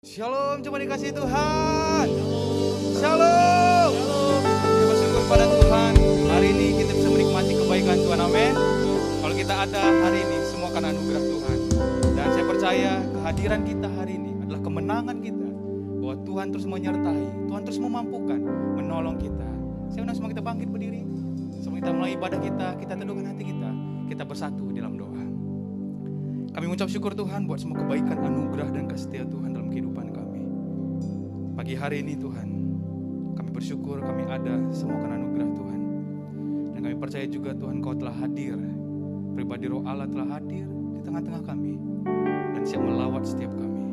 Shalom, cuma dikasih Tuhan. Shalom. Kita bersyukur pada Tuhan. Hari ini kita bisa menikmati kebaikan Tuhan. Amin. Kalau kita ada hari ini, semua karena anugerah Tuhan. Dan saya percaya kehadiran kita hari ini adalah kemenangan kita. Bahwa Tuhan terus menyertai, Tuhan terus memampukan, menolong kita. Saya undang semua kita bangkit berdiri. Sebelum kita mulai ibadah kita teduhkan hati kita bersatu dalam doa. Kami mengucap syukur Tuhan buat semua kebaikan, anugerah dan kasih setia Tuhan dalam kehidupan kami. Pagi hari ini Tuhan, kami bersyukur kami ada semua karena anugerah Tuhan. Dan kami percaya juga Tuhan Kau telah hadir. Pribadi Roh Allah telah hadir di tengah-tengah kami. Dan siap melawat setiap kami.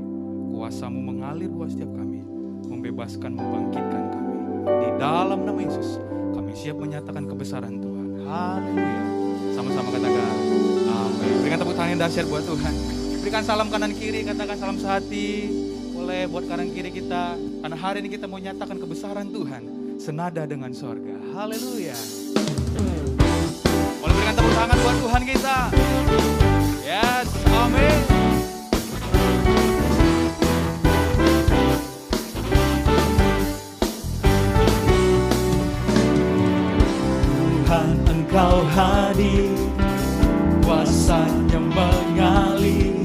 Kuasa-Mu mengalir buat setiap kami. Membebaskan, membangkitkan kami. Di dalam nama Yesus, kami siap menyatakan kebesaran Tuhan. Haleluya. Sama-sama katakan amin. Berikan tepuk tangan yang dahsyat buat Tuhan. Berikan salam kanan kiri, katakan salam sehati. Boleh buat kanan kiri kita. Karena hari ini kita mau nyatakan kebesaran Tuhan senada dengan sorga. Haleluya. Boleh berikan tepuk tangan buat Tuhan kita. Yes, amin. Tuhan, Engkau hadir, kuasa-Nya mengalir,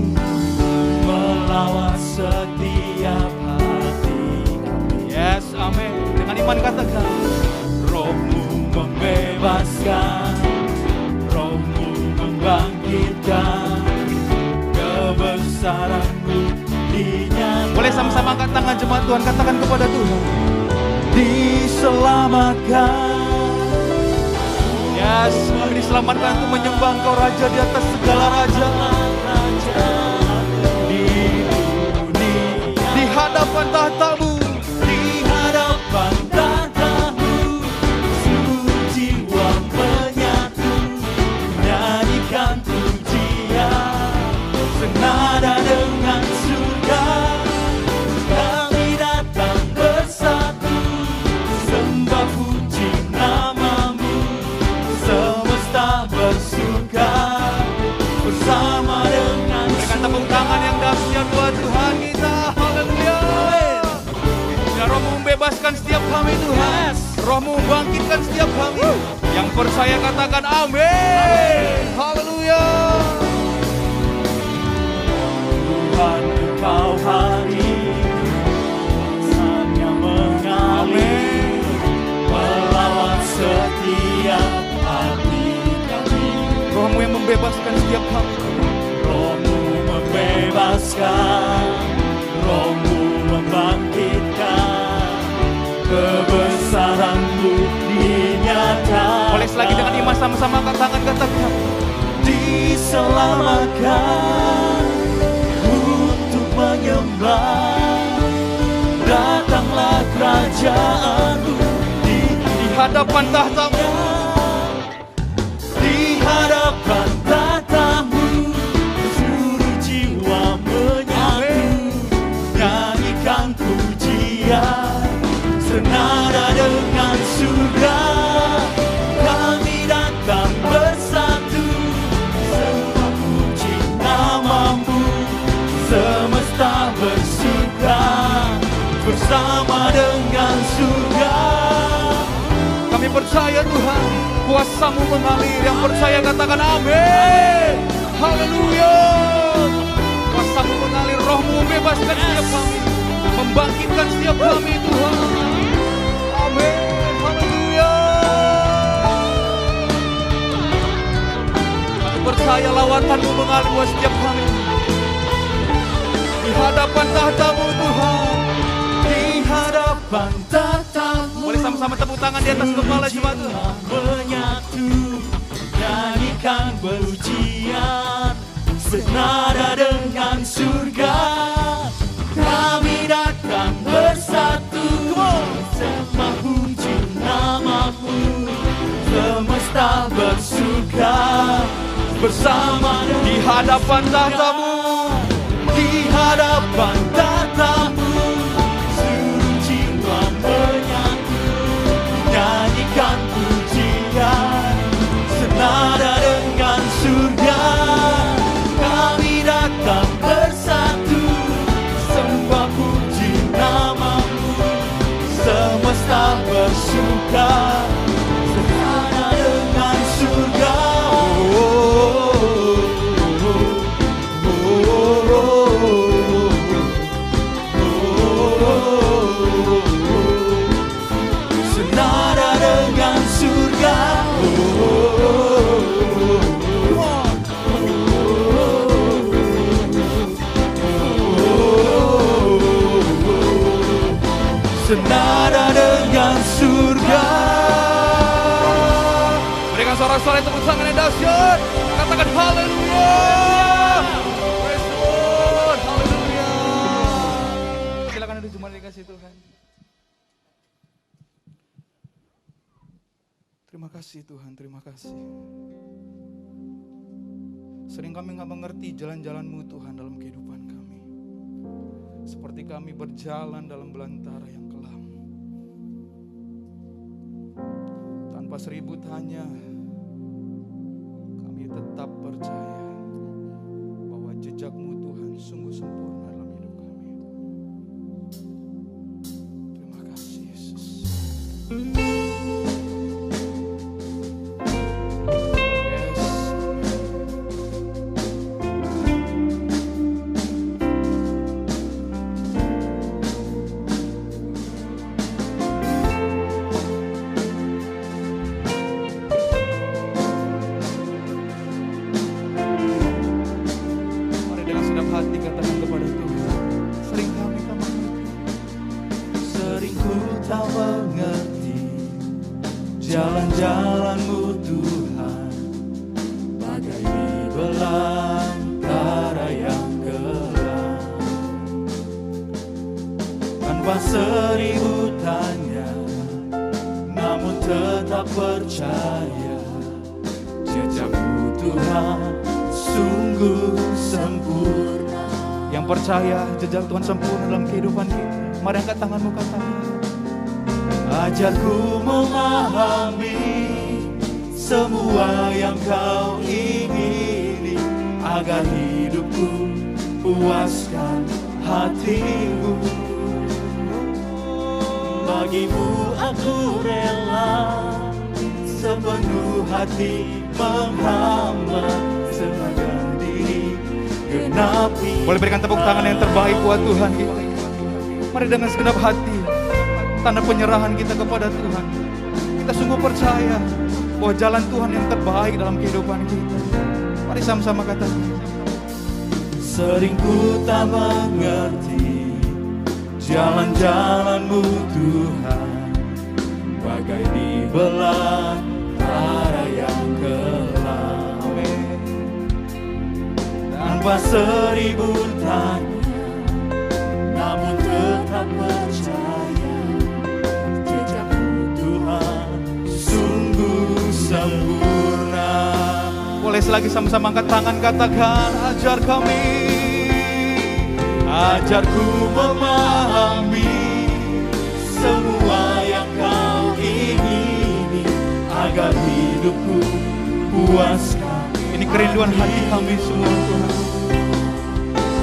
melawat setiap hati kami. Yes, amin. Dengan iman katakan, Roh-Mu membebaskan, Roh-Mu membangkitkan, kebesaran-Mu dinyatakan. boleh sama-sama angkat tangan jemaat Tuhan, katakan kepada Tuhan. Diselamatkan. Yes, kami diselamatkan untuk menyembah Engkau Raja di atas segala raja. Di hadapan tahta-Mu, Di hadapan tahta-Mu, seluruh jiwa menyatu, nyanyikan pujian, senada dengan surga. Kami datang bersatu, sembah puji nama-Mu, semesta bersuka bersama dengan berikan tepuk tangan yang dahsyat buat Tuhan kita. Haleluya. Ya, Roh-Mu membebaskan setiap kami Tuhan. Roh-Mu membangkitkan setiap kami. Yang percaya katakan amin. Haleluya. Tuhan, Engkau hadir, kuasa-Nya mengalir, melawat setiap hati kami. Roh-Mu yang membebaskan setiap kami. Roh-Mu membebaskan, Roh-Mu membangkitkan, kebesaran-Mu dinyatakan. Boleh selagi dengan iman sama-sama angkat tangan katakan. Diselamatkan untuk menyembah, datanglah kerajaan-Mu Di hadapan tahta-Mu, di hadapan tahta-Mu, seluruh jiwa menyatu, nyanyikan pujian, senada dengan surga. Kami datang bersatu, sembah puji nama-Mu, semesta bersuka bersama dengan surga. kami percaya Tuhan, kuasa-Mu mengalir. Yang percaya katakan amin. Haleluya. Kuasa-Mu mengalir, Roh-Mu membebaskan setiap kami, membangkitkan setiap kami Tuhan. Amin. Haleluya. Kami percaya lawatan-Mu mengalir buat setiap kami. Di hadapan tahta-Mu Tuhan. Di hadapan tahta-Mu, Boleh sama-sama tepuk tangan di atas kepala jemaat Tuhan. menyatu, nyanyikan pujian, senada dengan surga. Kami datang bersatu, sembah puji nama-Mu, semesta bersuka bersama Di hadapan tahta-Mu, di hadapan tahta-Mu, seluruh jiwa menyatu, nyanyikan pujian, senada dengan surga. Kami datang bersatu, sembah puji senada dengan surga. Berikan suara-suara tepuk tangan yang dahsyat. Katakan haleluya. Praise the Lord. Haleluya. Silakan duduk, jemaat dikasih Tuhan. Terima kasih Tuhan, terima kasih. Sering kami gak mengerti jalan-jalan-Mu Tuhan dalam kehidupan kami. Seperti kami berjalan dalam belantara yang kelam. Tanpa seribu tanya, kami tetap percaya bahwa jejak-Mu Tuhan sungguh sempurna dalam hidup kami. Terima kasih Yesus. Jalan-jalan-Mu Tuhan bagai di belantara yang gelap. Tanpa seribu tanya, namun tetap percaya jejak-Mu Tuhan sungguh sempurna. Yang percaya jejak Tuhan sempurna dalam kehidupan kita, mari angkat tanganmu, katakan. Ajarku memahami semua yang Kau ingini, agar hidupku puaskan hatimu. Bagimu aku rela sepenuh hati menghamba, serahkan diri genapi. Boleh berikan tepuk tangan yang terbaik buat Tuhan kita. Mari dengan segenap hati, tanda penyerahan kita kepada Tuhan. Kita sungguh percaya bahwa jalan Tuhan yang terbaik dalam kehidupan kita. Mari sama-sama katakan. Sering ku tak mengerti jalan-jalan-Mu Tuhan, bagai di belantara yang gelap. Tanpa seribu tanya, namun tetap percaya jejak-Mu Tuhan sungguh sempurna. Boleh selagi sama-sama angkat tangan, katakan, ajar kami. Ajarku memahami semua yang Kau ingini, agar hidupku puaskan. Ini kerinduan hati kami semua Tuhan.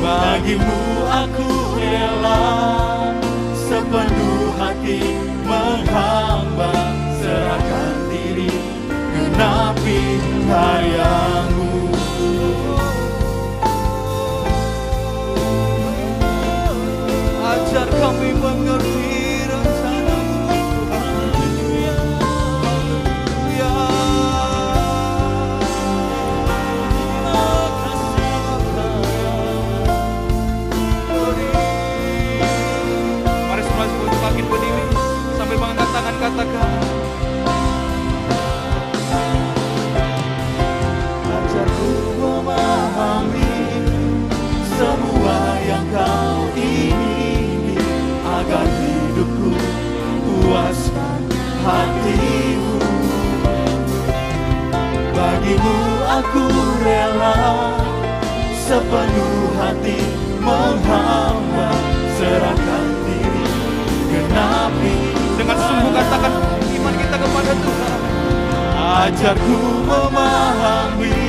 Bagimu aku rela sepenuh hati menghamba, serahkan diri genapi karya-Mu. Ajar kami mengerti rencana-Mu Tuhan. Haleluya. Mari semua semakin berdiri sambil mengangkat tangan, katakan. Ajarku memahami semua yang Kau ingini, agar hidupku puaskan hatimu. Bagimu aku rela sepenuh hati menghamba, serahkan diri genapi. Dengan sungguh katakan iman kita kepada Tuhan. Ajarku memahami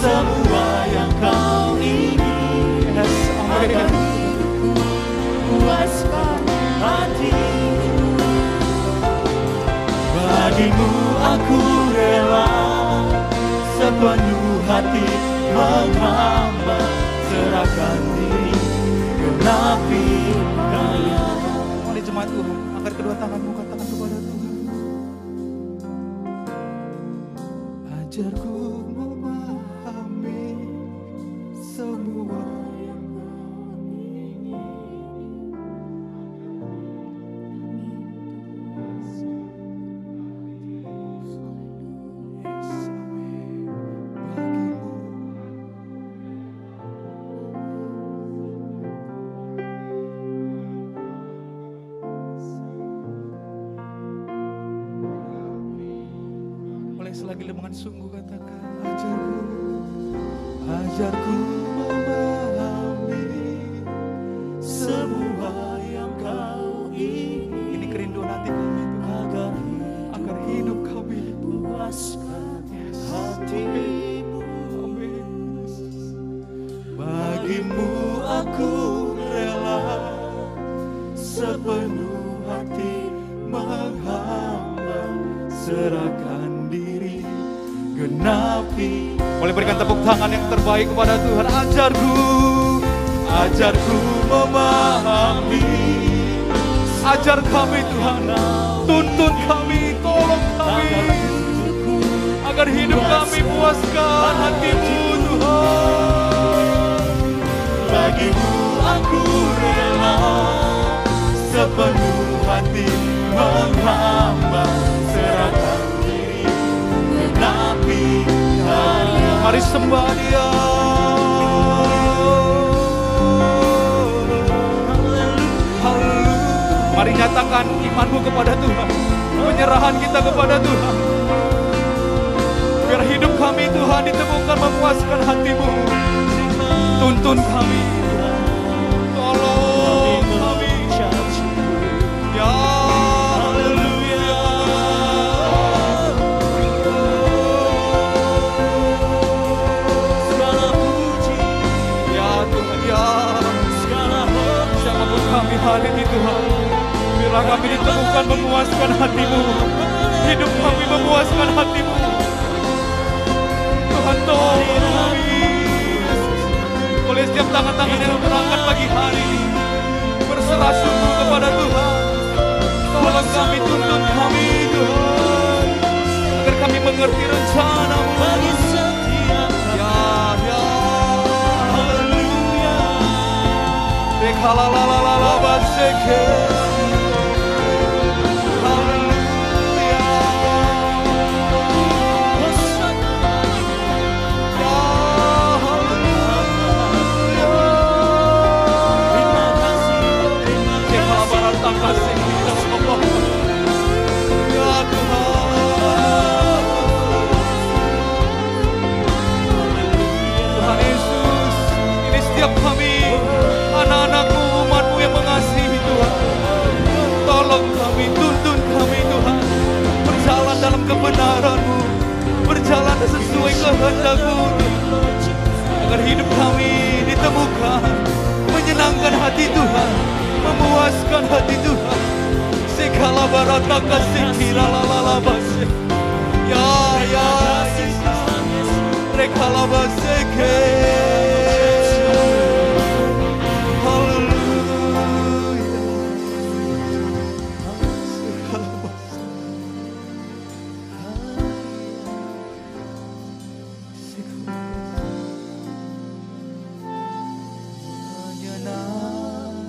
semua yang Kau ingini, agar hidupku puaskan hatimu. Bagimu aku rela sepenuh hati menghamba, serahkan diri genapi karya. Mari jemaat Tuhan, angkat kedua tanganmu, katakan kepada Tuhan. Ajarku memahami semua yang Kau ingini, Tuhan, sungguh katakan, ajarku memahami semua yang kau ingin. ini kerinduan hati kami Tuhan, agar hidup kami puaskan hatimu. Amin. Bagimu aku rela sepenuh hati menghamba, serahkan diri, genapi. Boleh berikan tepuk tangan yang terbaik kepada Tuhan. Ajarku memahami. Ajar kami Tuhan, tuntun kami, tolong kami, agar hidup kami puaskan hati-Mu Tuhan. Bagimu aku rela sepenuh hati menghamba, serahkan diri, genapi karya. Mari sembah Dia. Mari nyatakan imanmu kepada Tuhan, penyerahan kita kepada Tuhan. Biar hidup kami Tuhan ditemukan memuaskan hati-Mu. Tuntun kami, tolong kami. Ya haleluya. Segala puji, Ya Tuhan, ya segala hormat, siapapun kami hari ini Tuhan, biarlah kami ditemukan memuaskan hati-Mu. Hidup kami memuaskan hati-Mu. Tuhan tolong kami. Oleh setiap tangan-tangan yang berangkat pagi hari ini, berserah sungguh kepada Tuhan. Tolong kami, tuntun kami Tuhan, agar kami mengerti rencana-Mu. bagi setiap Ya, ya, haleluya. Rekalalalala baseke. Haleluya. Hosana, Ya, haleluya. terima kasih, terima Rekala kasih. barata kasih kita Allah. Ya Tuhan. Tuhan Yesus, ini setiap kami, anak-anak-Mu, umat-Mu yang mengasihi Tuhan. Tolong kami, tuntun kami Tuhan, berjalan dalam kebenaran-Mu, berjalan sesuai kehendak-Mu, agar hidup kami ditemukan menyenangkan hati Tuhan, memuaskan hati Tuhan. Segala barata kasih kira lalala basik. Ya, ya, rekala baseke.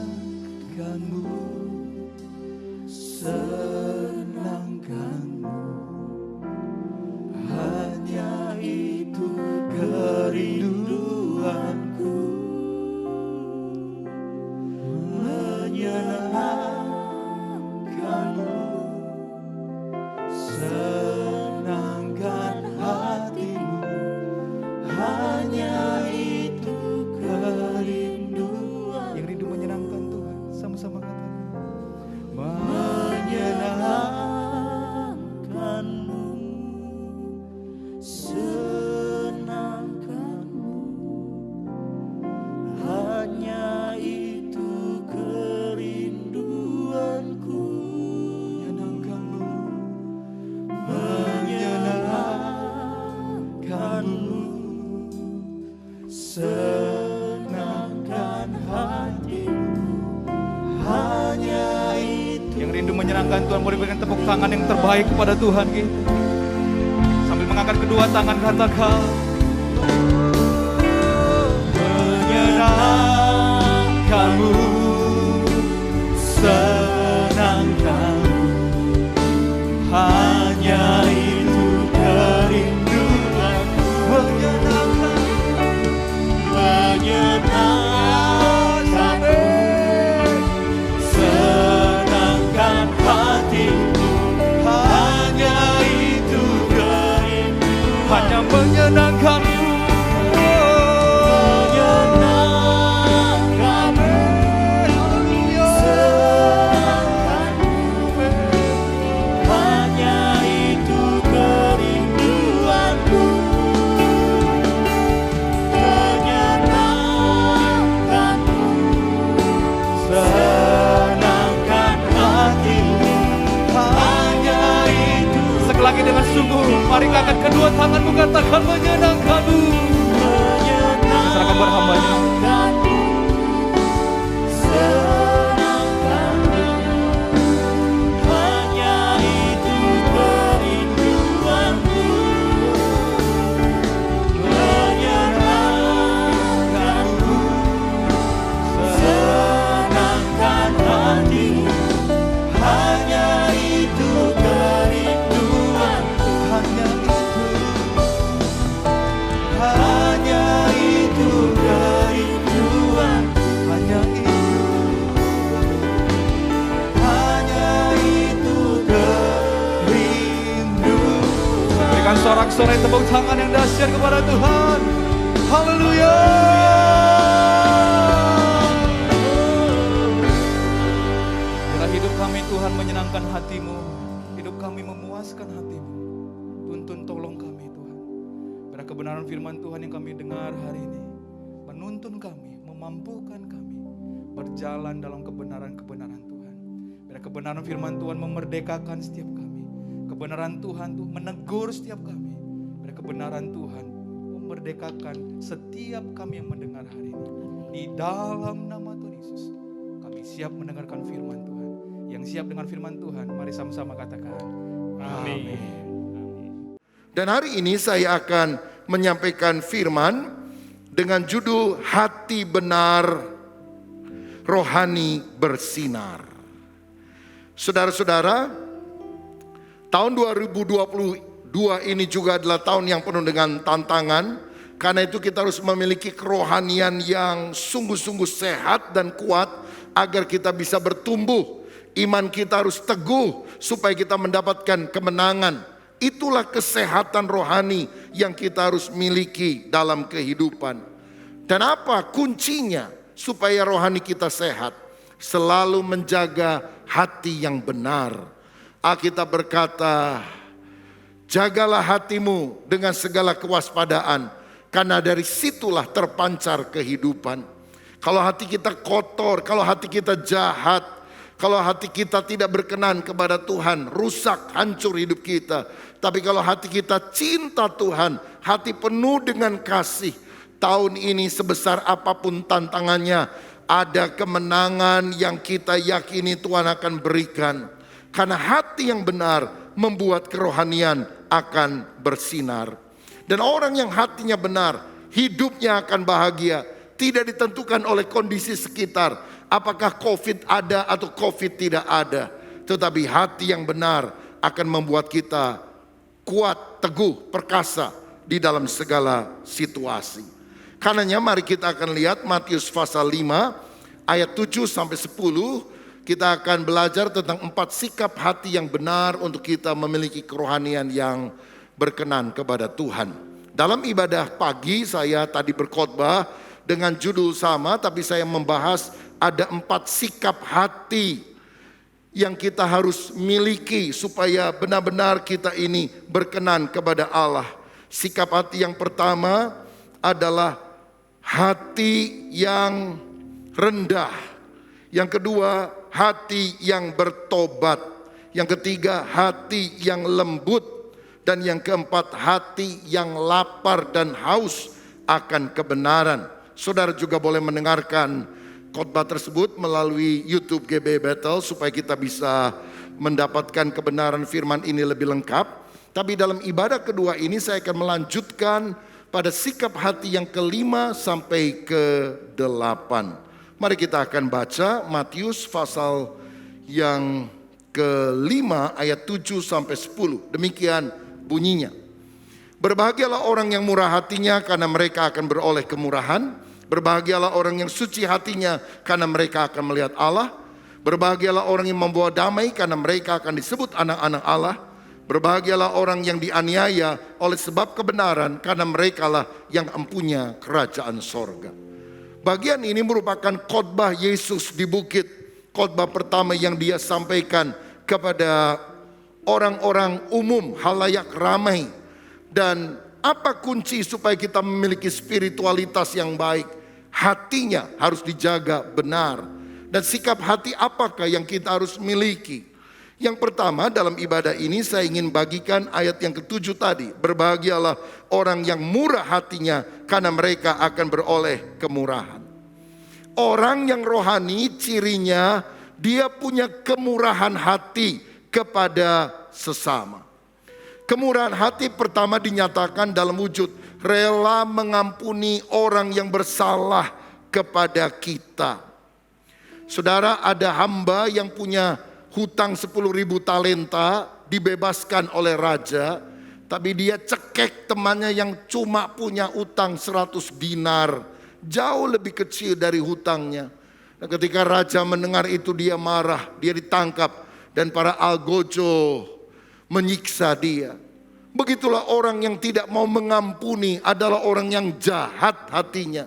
Menyenangkanmu, senangkanmu, hanya itu kerinduanku. Menyenangkanmu, senangkan hatimu, hanya itu kerinduan. Yang rindu menyenangkan Tuhan, sama-sama katakan. Menyenangkanmu, senangkanmu, hanya itu kerinduanku. Menyenangkanmu, senangkan hatimu, hanya itu. Yang rindu menyenangkan Tuhan, boleh berikan tepuk tangan yang terbaik kepada Tuhan kita. Sambil mengangkat kedua tangan katakan, menyenangkanmu, senangkanmu, hanya itu kerinduanku. Menyenangkanmu, senangkan hatimu, hanya itu kerinduanku. sorak-sorai tepuk tangan yang dahsyat kepada Tuhan. Haleluya. Biarlah hidup kami Tuhan menyenangkan hati-Mu. Hidup kami memuaskan hati-Mu. Tuntun tolong kami Tuhan. Biarlah kebenaran firman Tuhan yang kami dengar hari ini menuntun kami, memampukan kami berjalan dalam kebenaran-kebenaran Tuhan. Biarlah kebenaran firman Tuhan memerdekakan setiap kami. Kebenaran Tuhan tuh menegur setiap kami. Biarlah kebenaran Tuhan memerdekakan setiap kami yang mendengar hari ini. Di dalam nama Tuhan Yesus, kami siap mendengarkan firman Tuhan. Yang siap dengan firman Tuhan, mari sama-sama katakan amin. Dan hari ini saya akan menyampaikan firman dengan judul Hati Benar, Rohani Bersinar. Saudara-saudara, tahun 2022 ini juga adalah tahun yang penuh dengan tantangan. Karena itu kita harus memiliki kerohanian yang sungguh-sungguh sehat dan kuat agar kita bisa bertumbuh. Iman kita harus teguh supaya kita mendapatkan kemenangan. Itulah kesehatan rohani yang kita harus miliki dalam kehidupan. Dan apa kuncinya supaya rohani kita sehat? Selalu menjaga hati yang benar. Alkitab berkata, jagalah hatimu dengan segala kewaspadaan, karena dari situlah terpancar kehidupan. Kalau hati kita kotor, kalau hati kita jahat, kalau hati kita tidak berkenan kepada Tuhan, rusak, hancur hidup kita. Tapi kalau hati kita cinta Tuhan, hati penuh dengan kasih, tahun ini sebesar apapun tantangannya, ada kemenangan yang kita yakini Tuhan akan berikan. Karena hati yang benar membuat kerohanian akan bersinar. Dan orang yang hatinya benar, hidupnya akan bahagia. Tidak ditentukan oleh kondisi sekitar. Apakah COVID ada atau COVID tidak ada. Tetapi hati yang benar akan membuat kita kuat, teguh, perkasa di dalam segala situasi. Karenanya mari kita akan lihat Matius pasal 5 ayat 7 sampai 10. Kita akan belajar tentang 4 sikap hati yang benar untuk kita memiliki kerohanian yang berkenan kepada Tuhan. Dalam ibadah pagi saya tadi berkhotbah dengan judul sama, tapi saya membahas ada 4 sikap hati yang kita harus miliki supaya benar-benar kita ini berkenan kepada Allah. Sikap hati yang pertama adalah hati yang rendah. Yang kedua, hati yang bertobat. Yang ketiga, hati yang lembut. Dan yang keempat, hati yang lapar dan haus akan kebenaran. Saudara juga boleh mendengarkan khotbah tersebut melalui YouTube GB Battle supaya kita bisa mendapatkan kebenaran firman ini lebih lengkap. Tapi dalam ibadah kedua ini saya akan melanjutkan pada sikap hati yang kelima sampai ke-8. Mari kita akan baca Matius pasal yang kelima ayat 7 sampai 10. Demikian bunyinya. Berbahagialah orang yang murah hatinya karena mereka akan beroleh kemurahan. Berbahagialah orang yang suci hatinya karena mereka akan melihat Allah. Berbahagialah orang yang membawa damai karena mereka akan disebut anak-anak Allah. Berbahagialah orang yang dianiaya oleh sebab kebenaran karena merekalah yang empunya kerajaan sorga. Bagian ini merupakan khotbah Yesus di bukit. Khotbah pertama yang dia sampaikan kepada orang-orang umum, halayak ramai. Dan apa kunci supaya kita memiliki spiritualitas yang baik? Hatinya harus dijaga benar. Dan sikap hati apakah yang kita harus miliki? Yang pertama dalam ibadah ini saya ingin bagikan ayat yang ke-7 tadi. Berbahagialah orang yang murah hatinya karena mereka akan beroleh kemurahan. Orang yang rohani cirinya dia punya kemurahan hati kepada sesama. Kemurahan hati pertama dinyatakan dalam wujud rela mengampuni orang yang bersalah kepada kita. Saudara, ada hamba yang punya hutang 10.000 talenta, dibebaskan oleh raja, tapi dia cekek temannya yang cuma punya utang 100 dinar, jauh lebih kecil dari hutangnya. Dan ketika raja mendengar itu dia marah, dia ditangkap dan para algojo menyiksa dia. Begitulah orang yang tidak mau mengampuni adalah orang yang jahat hatinya.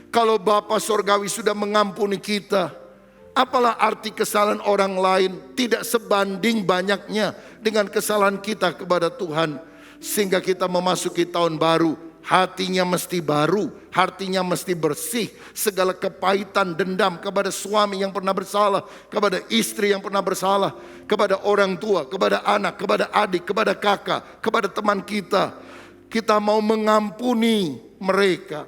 Kalau Bapa Sorgawi sudah mengampuni kita, apalah arti kesalahan orang lain tidak sebanding banyaknya dengan kesalahan kita kepada Tuhan. Sehingga kita memasuki tahun baru, hatinya mesti baru, hatinya mesti bersih. Segala kepahitan, dendam kepada suami yang pernah bersalah, kepada istri yang pernah bersalah, kepada orang tua, kepada anak, kepada adik, kepada kakak, kepada teman kita. Kita mau mengampuni mereka.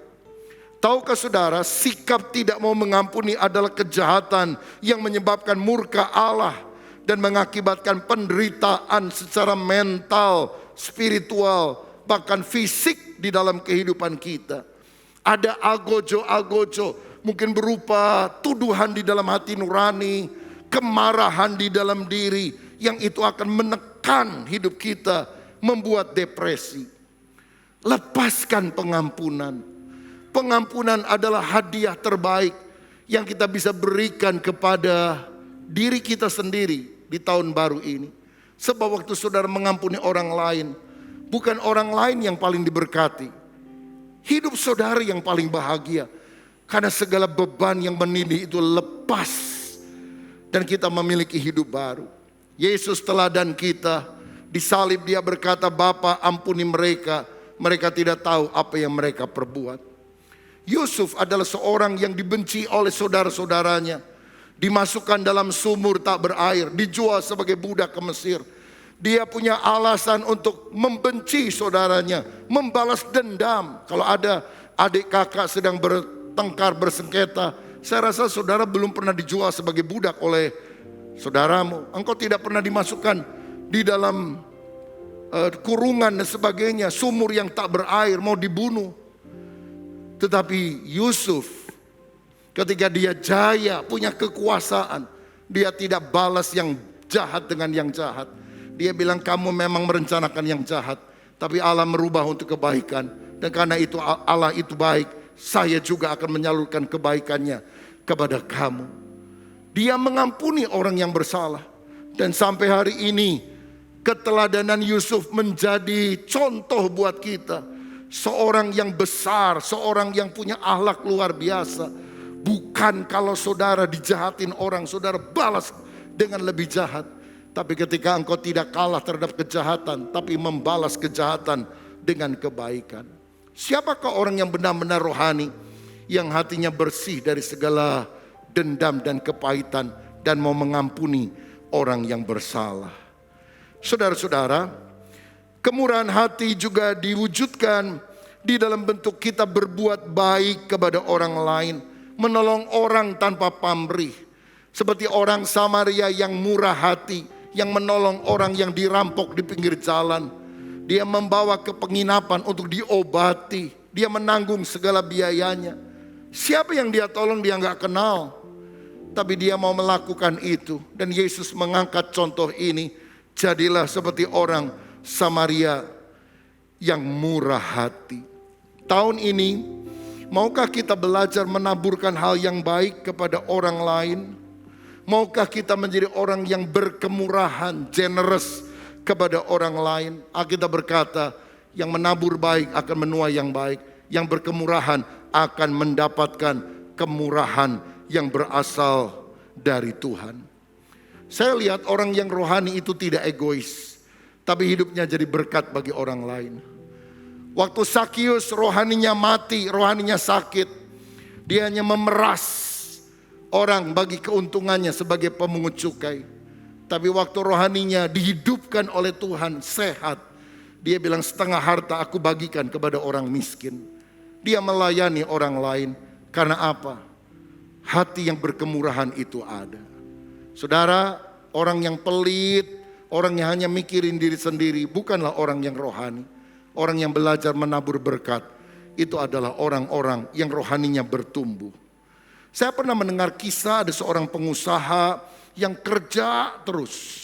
Tahukah saudara, sikap tidak mau mengampuni adalah kejahatan yang menyebabkan murka Allah dan mengakibatkan penderitaan secara mental, spiritual, bahkan fisik di dalam kehidupan kita. Ada algojo-algojo, mungkin berupa tuduhan di dalam hati nurani, kemarahan di dalam diri, yang itu akan menekan hidup kita, membuat depresi. Lepaskan pengampunan. Pengampunan adalah hadiah terbaik yang kita bisa berikan kepada diri kita sendiri di tahun baru ini. Sebab waktu saudara mengampuni orang lain, bukan orang lain yang paling diberkati. Hidup saudara yang paling bahagia. Karena segala beban yang menindih itu lepas. Dan kita memiliki hidup baru. Yesus teladan kita. Disalib dia berkata, Bapa ampuni mereka. Mereka tidak tahu apa yang mereka perbuat. Yusuf adalah seorang yang dibenci oleh saudara-saudaranya. Dimasukkan dalam sumur tak berair. Dijual sebagai budak ke Mesir. Dia punya alasan untuk membenci saudaranya, membalas dendam. Kalau ada adik kakak sedang bertengkar, bersengketa, saya rasa saudara belum pernah dijual sebagai budak oleh saudaramu. Engkau tidak pernah dimasukkan di dalam kurungan dan sebagainya, sumur yang tak berair, mau dibunuh. Tetapi Yusuf, ketika dia jaya, punya kekuasaan, dia tidak balas yang jahat dengan yang jahat. Dia bilang, kamu memang merencanakan yang jahat, tapi Allah merubah untuk kebaikan. Dan karena itu Allah itu baik, saya juga akan menyalurkan kebaikannya kepada kamu. Dia mengampuni orang yang bersalah. Dan sampai hari ini, keteladanan Yusuf menjadi contoh buat kita. Seorang yang besar, seorang yang punya akhlak luar biasa. Bukan kalau saudara dijahatin orang, saudara balas dengan lebih jahat. Tapi ketika engkau tidak kalah terhadap kejahatan, tapi membalas kejahatan dengan kebaikan. Siapakah orang yang benar-benar rohani, yang hatinya bersih dari segala dendam dan kepahitan, dan mau mengampuni orang yang bersalah? Saudara-saudara, kemurahan hati juga diwujudkan di dalam bentuk kita berbuat baik kepada orang lain, menolong orang tanpa pamrih. Seperti orang Samaria yang murah hati, yang menolong orang yang dirampok di pinggir jalan. Dia membawa ke penginapan untuk diobati. Dia menanggung segala biayanya. Siapa yang dia tolong dia nggak kenal. Tapi dia mau melakukan itu. Dan Yesus mengangkat contoh ini. Jadilah seperti orang Samaria yang murah hati. Tahun ini, maukah kita belajar menaburkan hal yang baik kepada orang lain? Maukah kita menjadi orang yang berkemurahan, generous kepada orang lain? Alkitab berkata, yang menabur baik akan menuai yang baik. Yang berkemurahan akan mendapatkan kemurahan yang berasal dari Tuhan. Saya lihat orang yang rohani itu tidak egois, tapi hidupnya jadi berkat bagi orang lain. Waktu Sakius rohaninya mati, rohaninya sakit, dia hanya memeras orang bagi keuntungannya sebagai pemungut cukai. Tapi waktu rohaninya dihidupkan oleh Tuhan, sehat, dia bilang, setengah harta aku bagikan kepada orang miskin. Dia melayani orang lain. Karena apa? Hati yang berkemurahan itu ada. Saudara, orang yang pelit, orang yang hanya mikirin diri sendiri, bukanlah orang yang rohani. Orang yang belajar menabur berkat, itu adalah orang-orang yang rohaninya bertumbuh. Saya pernah mendengar kisah ada seorang pengusaha yang kerja terus.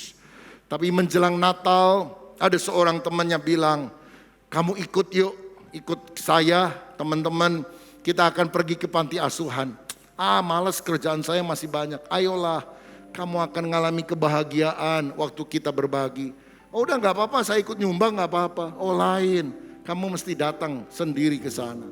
Tapi menjelang Natal, ada seorang temannya bilang, kamu ikut yuk, ikut saya teman-teman, kita akan pergi ke panti asuhan. Malas, kerjaan saya masih banyak. Ayolah, kamu akan mengalami kebahagiaan waktu kita berbagi. Oh udah nggak apa-apa, saya ikut nyumbang nggak apa-apa. Oh lain, kamu mesti datang sendiri ke sana.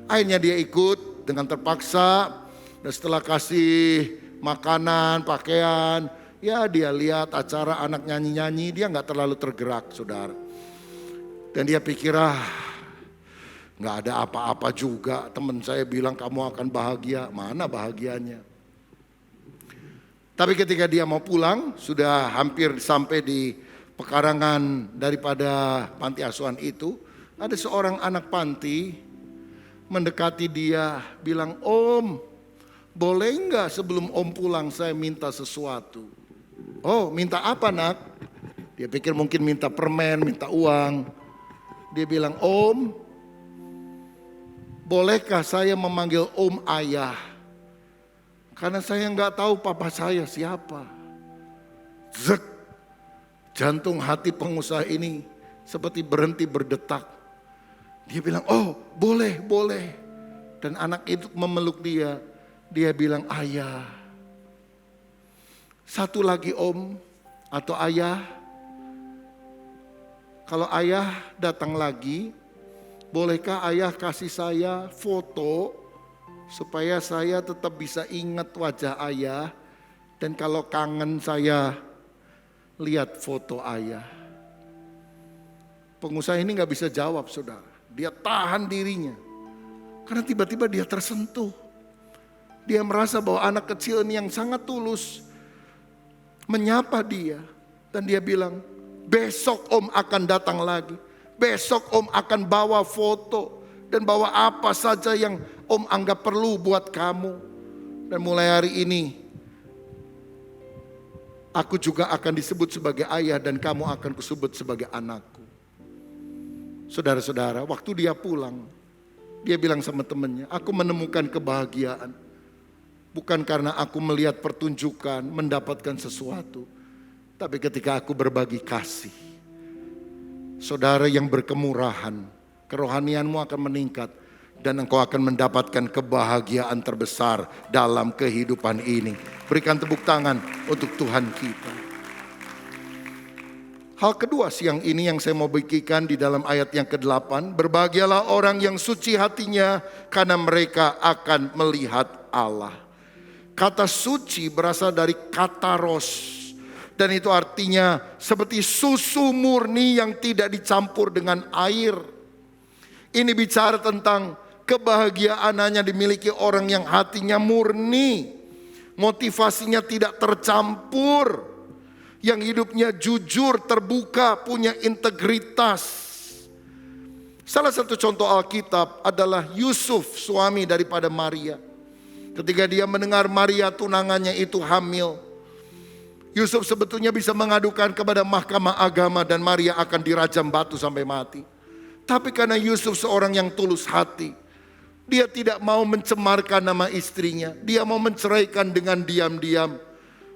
Akhirnya dia ikut dengan terpaksa. Dan setelah kasih makanan, pakaian, ya dia lihat acara anak nyanyi-nyanyi, dia nggak terlalu tergerak, saudara. Dan dia pikir, nggak ada apa-apa juga. Teman saya bilang kamu akan bahagia, mana bahagianya? Tapi ketika dia mau pulang, sudah hampir sampai di pekarangan daripada panti asuhan itu, ada seorang anak panti mendekati dia, bilang, "Om, boleh nggak sebelum Om pulang saya minta sesuatu?" "Oh, minta apa nak?" Dia pikir mungkin minta permen, minta uang. Dia bilang, "Om, bolehkah saya memanggil Om ayah? Karena saya nggak tahu papa saya siapa." Zek. Jantung hati pengusaha ini seperti berhenti berdetak. Dia bilang, "Oh boleh, boleh." Dan anak itu memeluk dia. Dia bilang, "Ayah." "Satu lagi Om atau Ayah. Kalau Ayah datang lagi, bolehkah Ayah kasih saya foto supaya saya tetap bisa ingat wajah Ayah. Dan kalau kangen saya lihat foto Ayah." Pengusaha ini gak bisa jawab, saudara. Dia tahan dirinya. Karena tiba-tiba dia tersentuh. Dia merasa bahwa anak kecil ini yang sangat tulus menyapa dia. Dan dia bilang, "Besok Om akan datang lagi. Besok Om akan bawa foto. Dan bawa apa saja yang Om anggap perlu buat kamu. Dan mulai hari ini, aku juga akan disebut sebagai ayah dan kamu akan kusebut sebagai anakku." Saudara-saudara, waktu dia pulang, dia bilang sama temannya, "Aku menemukan kebahagiaan. Bukan karena aku melihat pertunjukan, mendapatkan sesuatu. Tapi ketika aku berbagi kasih." Saudara yang berkemurahan, kerohanianmu akan meningkat. Dan engkau akan mendapatkan kebahagiaan terbesar dalam kehidupan ini. Berikan tepuk tangan untuk Tuhan kita. Hal kedua siang ini yang saya mau bagikan di dalam ayat yang ke-8. Berbahagialah orang yang suci hatinya karena mereka akan melihat Allah. Kata suci berasal dari kata ros. Dan itu artinya seperti susu murni yang tidak dicampur dengan air. Ini bicara tentang kebahagiaan hanya dimiliki orang yang hatinya murni. Motivasinya tidak tercampur. Yang hidupnya jujur, terbuka, punya integritas. Salah satu contoh Alkitab adalah Yusuf, suami daripada Maria. Ketika dia mendengar Maria tunangannya itu hamil, Yusuf sebetulnya bisa mengadukan kepada mahkamah agama dan Maria akan dirajam batu sampai mati. Tapi karena Yusuf seorang yang tulus hati, dia tidak mau mencemarkan nama istrinya. Dia mau menceraikan dengan diam-diam.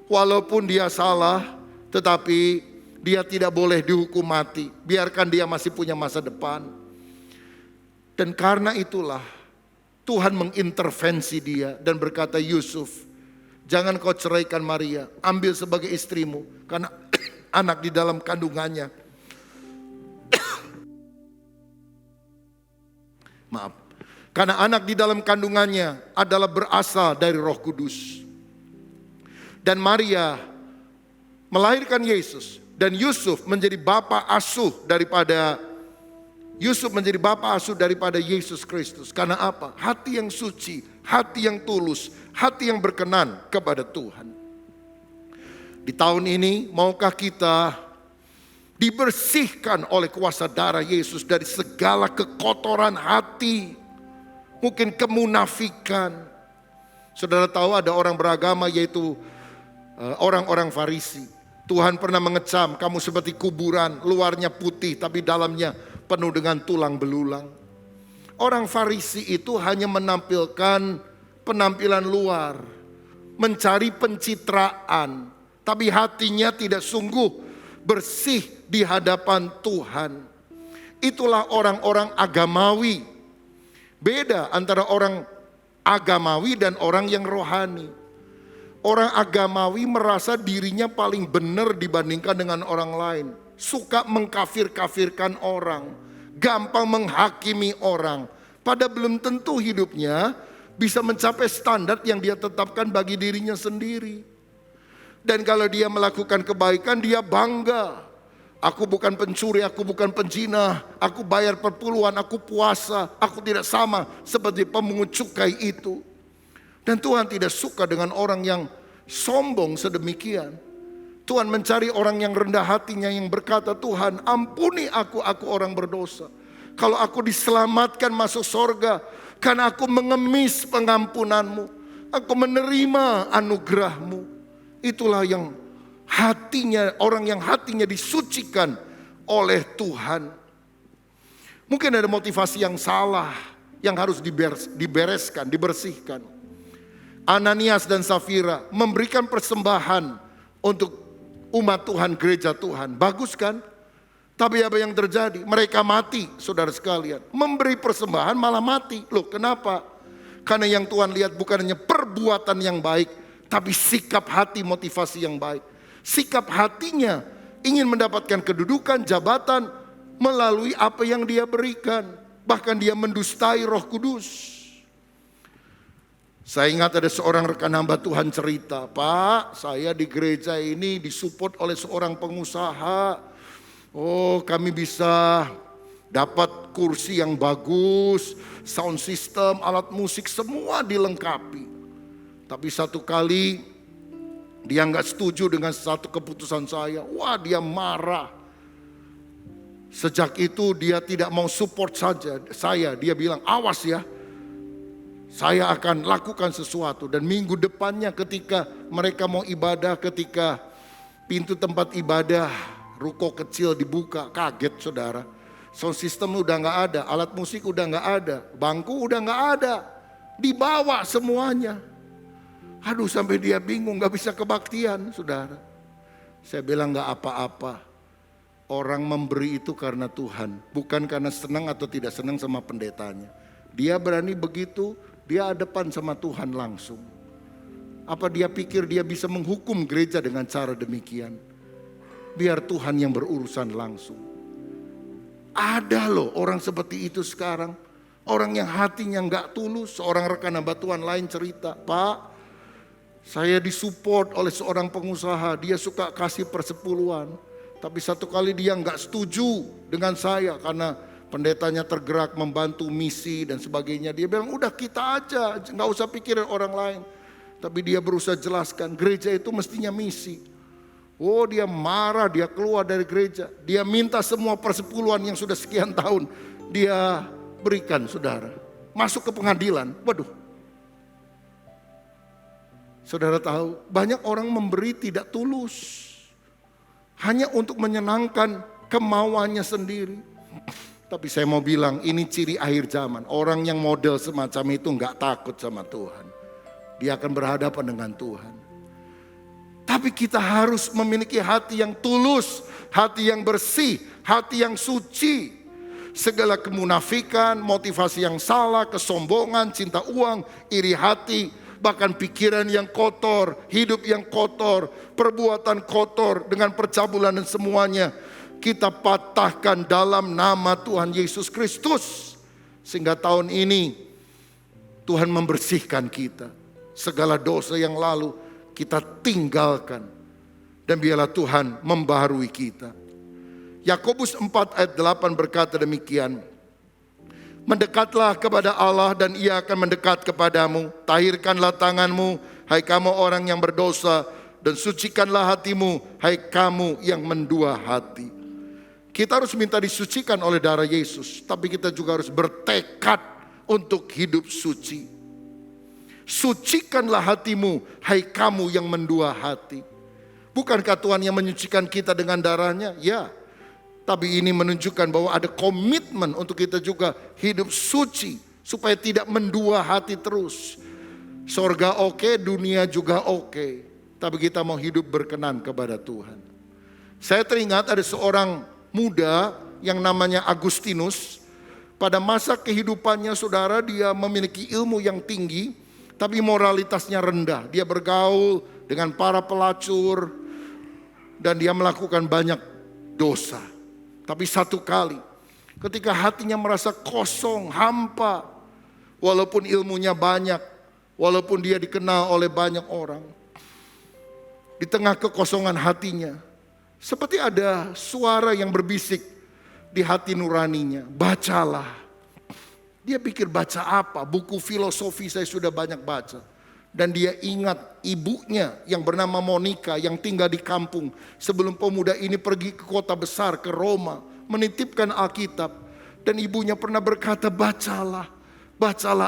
Walaupun dia salah, tetapi dia tidak boleh dihukum mati. Biarkan dia masih punya masa depan. Dan karena itulah Tuhan mengintervensi dia dan berkata, "Yusuf, jangan kau ceraikan Maria. Ambil sebagai istrimu. Karena anak di dalam kandungannya." Maaf. Karena anak di dalam kandungannya adalah berasal dari Roh Kudus. Dan Maria melahirkan Yesus. Dan Yusuf menjadi bapa asuh daripada Yesus Kristus. Karena apa? Hati yang suci, hati yang tulus, hati yang berkenan kepada Tuhan. Di tahun ini maukah kita dibersihkan oleh kuasa darah Yesus dari segala kekotoran hati, mungkin kemunafikan. Saudara tahu ada orang beragama yaitu orang-orang Farisi. Tuhan pernah mengecam, "Kamu seperti kuburan, luarnya putih tapi dalamnya penuh dengan tulang belulang." Orang Farisi itu hanya menampilkan penampilan luar, mencari pencitraan, tapi hatinya tidak sungguh bersih di hadapan Tuhan. Itulah orang-orang agamawi. Beda antara orang agamawi dan orang yang rohani. Orang agamawi merasa dirinya paling benar dibandingkan dengan orang lain. suka mengkafir-kafirkan orang, gampang menghakimi orang, pada belum tentu hidupnya bisa mencapai standar yang dia tetapkan bagi dirinya sendiri. Dan kalau dia melakukan kebaikan, dia bangga. Aku bukan pencuri, aku bukan penzina, aku bayar perpuluhan, aku puasa, aku tidak sama seperti pemungut cukai itu. Dan Tuhan tidak suka dengan orang yang sombong sedemikian. Tuhan mencari orang yang rendah hatinya, yang berkata, Tuhan ampuni aku orang berdosa. Kalau aku diselamatkan masuk sorga, karena aku mengemis pengampunanmu, aku menerima anugerahmu. Itulah yang hatinya, orang yang hatinya disucikan oleh Tuhan. Mungkin ada motivasi yang salah yang harus dibereskan, dibersihkan. Ananias dan Safira memberikan persembahan untuk umat Tuhan, gereja Tuhan. Bagus kan? Tapi apa yang terjadi? Mereka mati, saudara sekalian. Memberi persembahan malah mati. Loh, kenapa? Karena yang Tuhan lihat bukan hanya perbuatan yang baik, tapi sikap hati, motivasi yang baik. Sikap hatinya ingin mendapatkan kedudukan, jabatan melalui apa yang dia berikan. Bahkan dia mendustai Roh Kudus. Saya ingat ada seorang rekan hamba Tuhan cerita, Pak, saya di gereja ini disupport oleh seorang pengusaha. Oh, kami bisa dapat kursi yang bagus, sound system, alat musik semua dilengkapi. Tapi satu kali dia nggak setuju dengan satu keputusan saya. Wah, dia marah. Sejak itu dia tidak mau support saja saya. Dia bilang, awas ya, saya akan lakukan sesuatu. Dan minggu depannya ketika mereka mau ibadah, ketika pintu tempat ibadah, ruko kecil dibuka, kaget saudara. Sound system udah gak ada, alat musik udah gak ada, bangku udah gak ada. Dibawa semuanya. Aduh, sampai dia bingung, gak bisa kebaktian saudara. Saya bilang gak apa-apa. Orang memberi itu karena Tuhan, bukan karena senang atau tidak senang sama pendetanya. Dia berani begitu, dia hadapan sama Tuhan langsung. Apa dia pikir dia bisa menghukum gereja dengan cara demikian? Biar Tuhan yang berurusan langsung. Ada loh orang seperti itu sekarang. Orang yang hatinya gak tulus. Seorang rekan hamba Tuhan lain cerita, Pak, saya disupport oleh seorang pengusaha. Dia suka kasih persepuluhan. Tapi satu kali dia gak setuju dengan saya karena pendetanya tergerak membantu misi dan sebagainya. Dia bilang, udah kita aja, gak usah pikirin orang lain. Tapi dia berusaha jelaskan, gereja itu mestinya misi. Oh, dia marah, dia keluar dari gereja. Dia minta semua persepuluhan yang sudah sekian tahun dia berikan, saudara. Masuk ke pengadilan, waduh. Saudara tahu, banyak orang memberi tidak tulus. Hanya untuk menyenangkan kemauannya sendiri. Tapi saya mau bilang, ini ciri akhir zaman. Orang yang model semacam itu gak takut sama Tuhan. Dia akan berhadapan dengan Tuhan. Tapi kita harus memiliki hati yang tulus, hati yang bersih, hati yang suci. Segala kemunafikan, motivasi yang salah, kesombongan, cinta uang, iri hati, bahkan pikiran yang kotor, hidup yang kotor, perbuatan kotor dengan percabulan dan semuanya. Kita patahkan dalam nama Tuhan Yesus Kristus. Sehingga tahun ini Tuhan membersihkan kita. Segala dosa yang lalu kita tinggalkan. Dan biarlah Tuhan membaharui kita. Yakobus 4 ayat 8 berkata demikian. Mendekatlah kepada Allah dan Ia akan mendekat kepadamu. Tahirkanlah tanganmu, hai kamu orang yang berdosa. Dan sucikanlah hatimu, hai kamu yang mendua hati. Kita harus minta disucikan oleh darah Yesus. Tapi kita juga harus bertekad untuk hidup suci. Sucikanlah hatimu, hai kamu yang mendua hati. Bukankah Tuhan yang menyucikan kita dengan darahnya? Ya. Tapi ini menunjukkan bahwa ada komitmen untuk kita juga hidup suci. Supaya tidak mendua hati terus. Sorga oke, dunia juga oke. Tapi kita mau hidup berkenan kepada Tuhan. Saya teringat ada seorang muda yang namanya Agustinus. Pada masa kehidupannya saudara, dia memiliki ilmu yang tinggi. Tapi moralitasnya rendah. Dia bergaul dengan para pelacur. Dan dia melakukan banyak dosa. Tapi satu kali ketika hatinya merasa kosong, hampa, walaupun ilmunya banyak, walaupun dia dikenal oleh banyak orang, di tengah kekosongan hatinya, seperti ada suara yang berbisik di hati nuraninya, bacalah. Dia pikir baca apa? Buku filosofi saya sudah banyak baca. Dan dia ingat ibunya yang bernama Monica yang tinggal di kampung. Sebelum pemuda ini pergi ke kota besar, ke Roma, menitipkan Alkitab. Dan ibunya pernah berkata, bacalah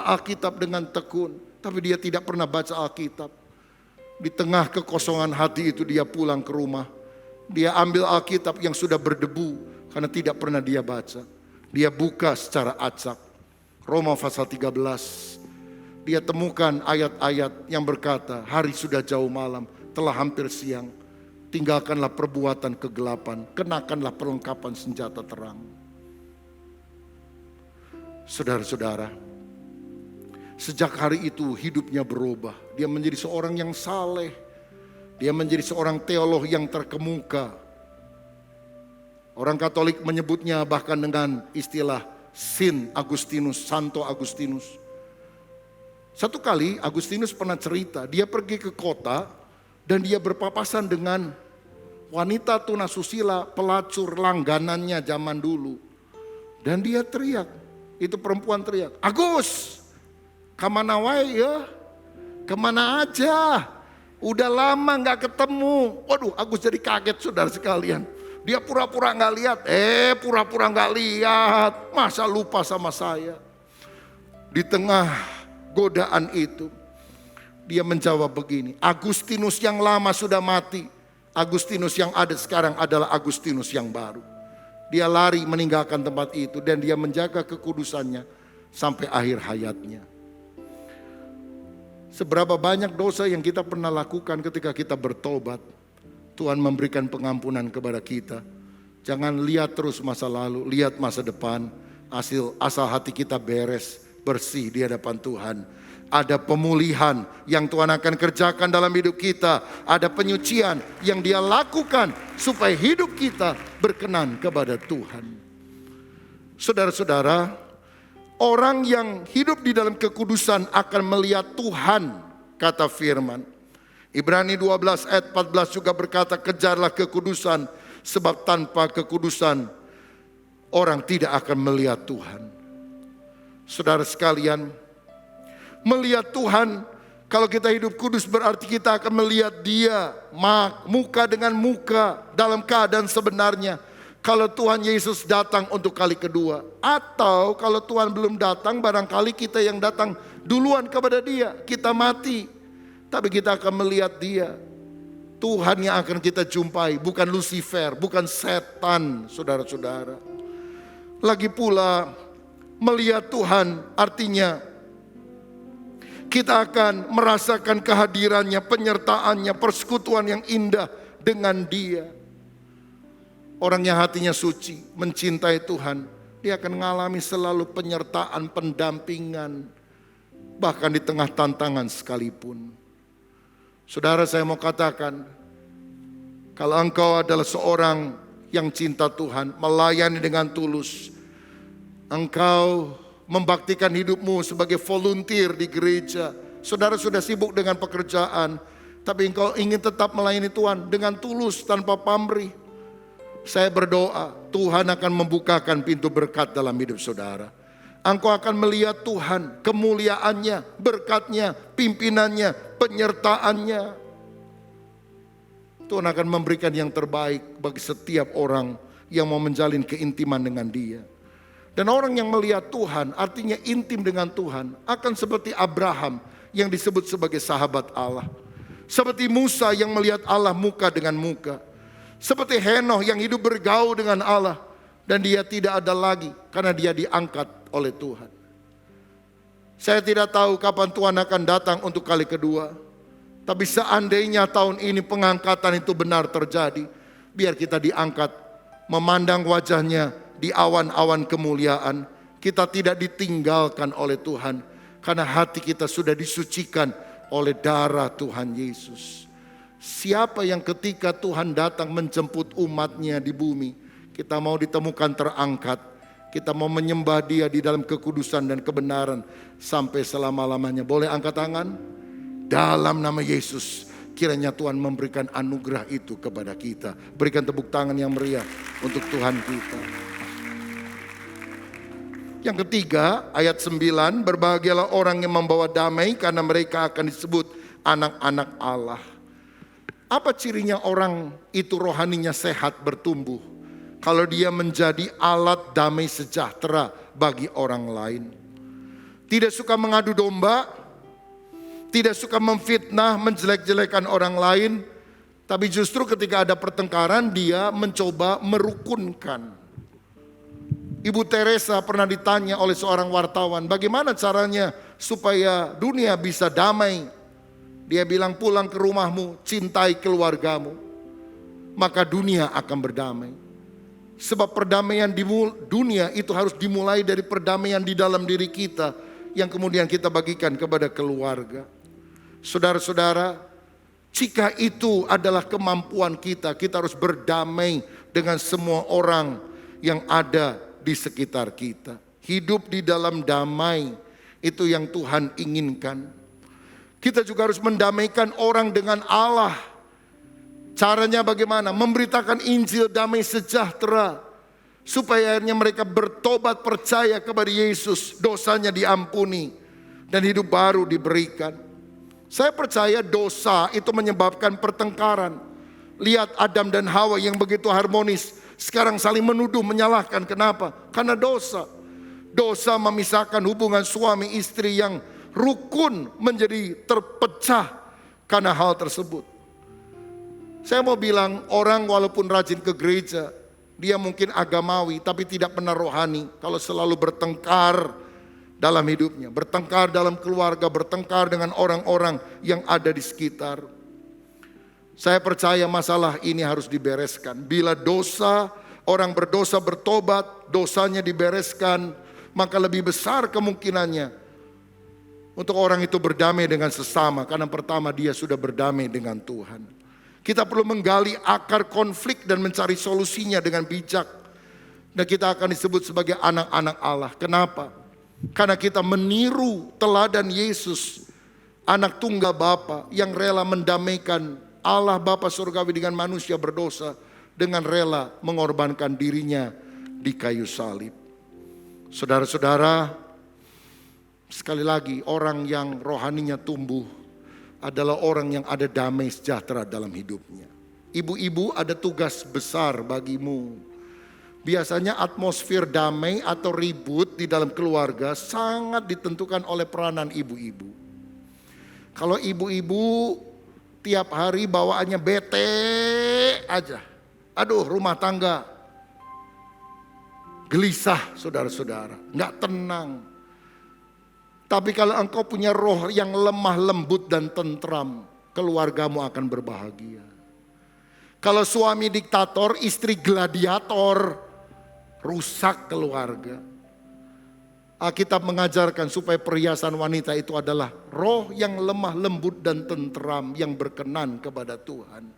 Alkitab dengan tekun. Tapi dia tidak pernah baca Alkitab. Di tengah kekosongan hati itu dia pulang ke rumah. Dia ambil Alkitab yang sudah berdebu karena tidak pernah dia baca. Dia buka secara acak. Roma pasal 13, dia temukan ayat-ayat yang berkata, hari sudah jauh malam, telah hampir siang. Tinggalkanlah perbuatan kegelapan, kenakanlah perlengkapan senjata terang. Saudara-saudara, sejak hari itu hidupnya berubah. Dia menjadi seorang yang saleh. Dia menjadi seorang teolog yang terkemuka. Orang Katolik menyebutnya bahkan dengan istilah Sin Agustinus, Santo Agustinus. Satu kali Agustinus pernah cerita, dia pergi ke kota dan dia berpapasan dengan wanita tunasusila, pelacur langganannya zaman dulu. Dan dia teriak, itu perempuan teriak, Agus, kemana wae ya? Kemana aja? Udah lama gak ketemu. Waduh, Agus jadi kaget saudara sekalian. Dia pura-pura gak lihat, pura-pura gak lihat, masa lupa sama saya. Di tengah godaan itu, dia menjawab begini, Agustinus yang lama sudah mati, Agustinus yang ada sekarang adalah Agustinus yang baru. Dia lari meninggalkan tempat itu dan dia menjaga kekudusannya sampai akhir hayatnya. Seberapa banyak dosa yang kita pernah lakukan ketika kita bertobat, Tuhan memberikan pengampunan kepada kita. Jangan lihat terus masa lalu, lihat masa depan. Asal hati kita beres, bersih di hadapan Tuhan. Ada pemulihan yang Tuhan akan kerjakan dalam hidup kita. Ada penyucian yang Dia lakukan supaya hidup kita berkenan kepada Tuhan. Saudara-saudara, orang yang hidup di dalam kekudusan akan melihat Tuhan, kata firman. Ibrani 12 ayat 14 juga berkata, kejarlah kekudusan, sebab tanpa kekudusan orang tidak akan melihat Tuhan. Saudara sekalian, melihat Tuhan, kalau kita hidup kudus berarti kita akan melihat Dia muka dengan muka dalam keadaan sebenarnya. Kalau Tuhan Yesus datang untuk kali kedua, atau kalau Tuhan belum datang, barangkali kita yang datang duluan kepada Dia, kita mati. Tapi kita akan melihat Dia. Tuhan yang akan kita jumpai, bukan Lucifer, bukan setan, saudara-saudara. Lagi pula, melihat Tuhan artinya kita akan merasakan kehadirannya, penyertaannya, persekutuan yang indah dengan Dia. Orang yang hatinya suci, mencintai Tuhan, dia akan mengalami selalu penyertaan, pendampingan, bahkan di tengah tantangan sekalipun. Saudara, saya mau katakan, kalau engkau adalah seorang yang cinta Tuhan, melayani dengan tulus, engkau membaktikan hidupmu sebagai volunteer di gereja. Saudara sudah sibuk dengan pekerjaan, tapi engkau ingin tetap melayani Tuhan dengan tulus tanpa pamrih. Saya berdoa, Tuhan akan membukakan pintu berkat dalam hidup saudara. Engkau akan melihat Tuhan, kemuliaannya, berkatnya, pimpinannya, penyertaannya. Tuhan akan memberikan yang terbaik bagi setiap orang yang mau menjalin keintiman dengan Dia. Dan orang yang melihat Tuhan, artinya intim dengan Tuhan, akan seperti Abraham yang disebut sebagai sahabat Allah. Seperti Musa yang melihat Allah muka dengan muka. Seperti Henoh yang hidup bergaul dengan Allah. Dan dia tidak ada lagi karena dia diangkat oleh Tuhan. Saya tidak tahu kapan Tuhan akan datang untuk kali kedua. Tapi seandainya tahun ini pengangkatan itu benar terjadi, biar kita diangkat, memandang wajahnya di awan-awan kemuliaan. Kita tidak ditinggalkan oleh Tuhan, karena hati kita sudah disucikan oleh darah Tuhan Yesus. Siapa yang ketika Tuhan datang menjemput umatnya di bumi, Kita mau ditemukan terangkat. Kita mau menyembah Dia di dalam kekudusan dan kebenaran sampai selama-lamanya. Boleh angkat tangan? Dalam nama Yesus, kiranya Tuhan memberikan anugerah itu kepada kita. Berikan tepuk tangan yang meriah untuk Tuhan kita. Yang ketiga, ayat 9, berbahagialah orang yang membawa damai karena mereka akan disebut anak-anak Allah. Apa cirinya orang itu rohaninya sehat, bertumbuh? Kalau dia menjadi alat damai sejahtera bagi orang lain. Tidak suka mengadu domba, tidak suka memfitnah, menjelek-jelekan orang lain. Tapi justru ketika ada pertengkaran, dia mencoba merukunkan. Ibu Teresa pernah ditanya oleh seorang wartawan, bagaimana caranya supaya dunia bisa damai? Dia bilang, pulang ke rumahmu, cintai keluargamu, maka dunia akan berdamai. Sebab perdamaian di dunia itu harus dimulai dari perdamaian di dalam diri kita, yang kemudian kita bagikan kepada keluarga. Saudara-saudara, jika itu adalah kemampuan kita, kita harus berdamai dengan semua orang yang ada di sekitar kita. Hidup di dalam damai, itu yang Tuhan inginkan. Kita juga harus mendamaikan orang dengan Allah. Caranya bagaimana? Memberitakan Injil damai sejahtera. Supaya akhirnya mereka bertobat, percaya kepada Yesus, dosanya diampuni, dan hidup baru diberikan. Saya percaya dosa itu menyebabkan pertengkaran. Lihat Adam dan Hawa yang begitu harmonis, sekarang saling menuduh, menyalahkan. Kenapa? Karena dosa. Dosa memisahkan hubungan suami istri yang rukun menjadi terpecah karena hal tersebut. Saya mau bilang, orang walaupun rajin ke gereja, dia mungkin agamawi tapi tidak pernah rohani kalau selalu bertengkar dalam hidupnya, bertengkar dalam keluarga, bertengkar dengan orang-orang yang ada di sekitar. Saya percaya masalah ini harus dibereskan. Bila dosa, orang berdosa bertobat, dosanya dibereskan, maka lebih besar kemungkinannya untuk orang itu berdamai dengan sesama. Karena pertama dia sudah berdamai dengan Tuhan. Kita perlu menggali akar konflik dan mencari solusinya dengan bijak. Dan kita akan disebut sebagai anak-anak Allah. Kenapa? Karena kita meniru teladan Yesus, anak tunggal Bapa yang rela mendamaikan Allah Bapa surgawi dengan manusia berdosa, dengan rela mengorbankan dirinya di kayu salib. Saudara-saudara, sekali lagi, orang yang rohaninya tumbuh adalah orang yang ada damai sejahtera dalam hidupnya. Ibu-ibu, ada tugas besar bagimu. Biasanya atmosfer damai atau ribut di dalam keluarga sangat ditentukan oleh peranan ibu-ibu. Kalau ibu-ibu tiap hari bawaannya bete aja, aduh rumah tangga gelisah, saudara-saudara, nggak tenang. Tapi kalau engkau punya roh yang lemah lembut dan tentram, keluargamu akan berbahagia. Kalau suami diktator, istri gladiator, rusak keluarga. Alkitab mengajarkan supaya perhiasan wanita itu adalah roh yang lemah lembut dan tentram, yang berkenan kepada Tuhan.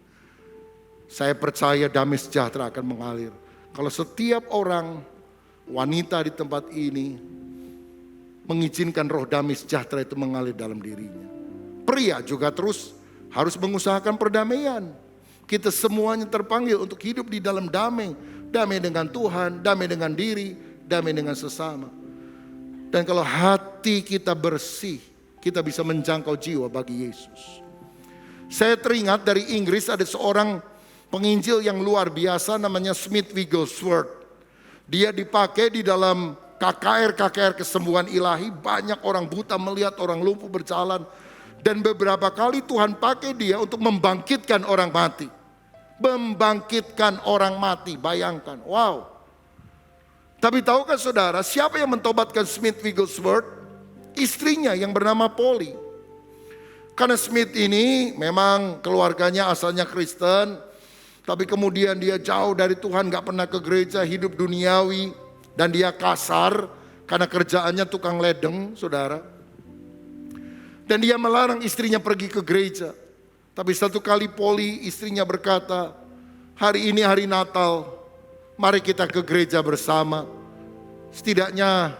Saya percaya damai sejahtera akan mengalir. Kalau setiap orang, wanita di tempat ini, mengizinkan roh damai sejahtera itu mengalir dalam dirinya. Pria juga terus harus mengusahakan perdamaian. Kita semuanya terpanggil untuk hidup di dalam damai. Damai dengan Tuhan, damai dengan diri, damai dengan sesama. Dan kalau hati kita bersih, kita bisa menjangkau jiwa bagi Yesus. Saya teringat dari Inggris ada seorang penginjil yang luar biasa namanya Smith Wigglesworth. Dia dipakai di dalam KKR kesembuhan ilahi. Banyak orang buta melihat, orang lumpuh berjalan. Dan beberapa kali Tuhan pakai dia untuk membangkitkan orang mati. Membangkitkan orang mati, bayangkan, wow. Tapi tahukah saudara, siapa yang mentobatkan Smith Wigglesworth? Istrinya yang bernama Polly. Karena Smith ini memang keluarganya asalnya Kristen, tapi kemudian dia jauh dari Tuhan, gak pernah ke gereja, hidup duniawi. Dan dia kasar karena kerjaannya tukang ledeng, saudara. Dan dia melarang istrinya pergi ke gereja. Tapi satu kali Polly, istrinya berkata, hari ini hari Natal, Mari kita ke gereja bersama. Setidaknya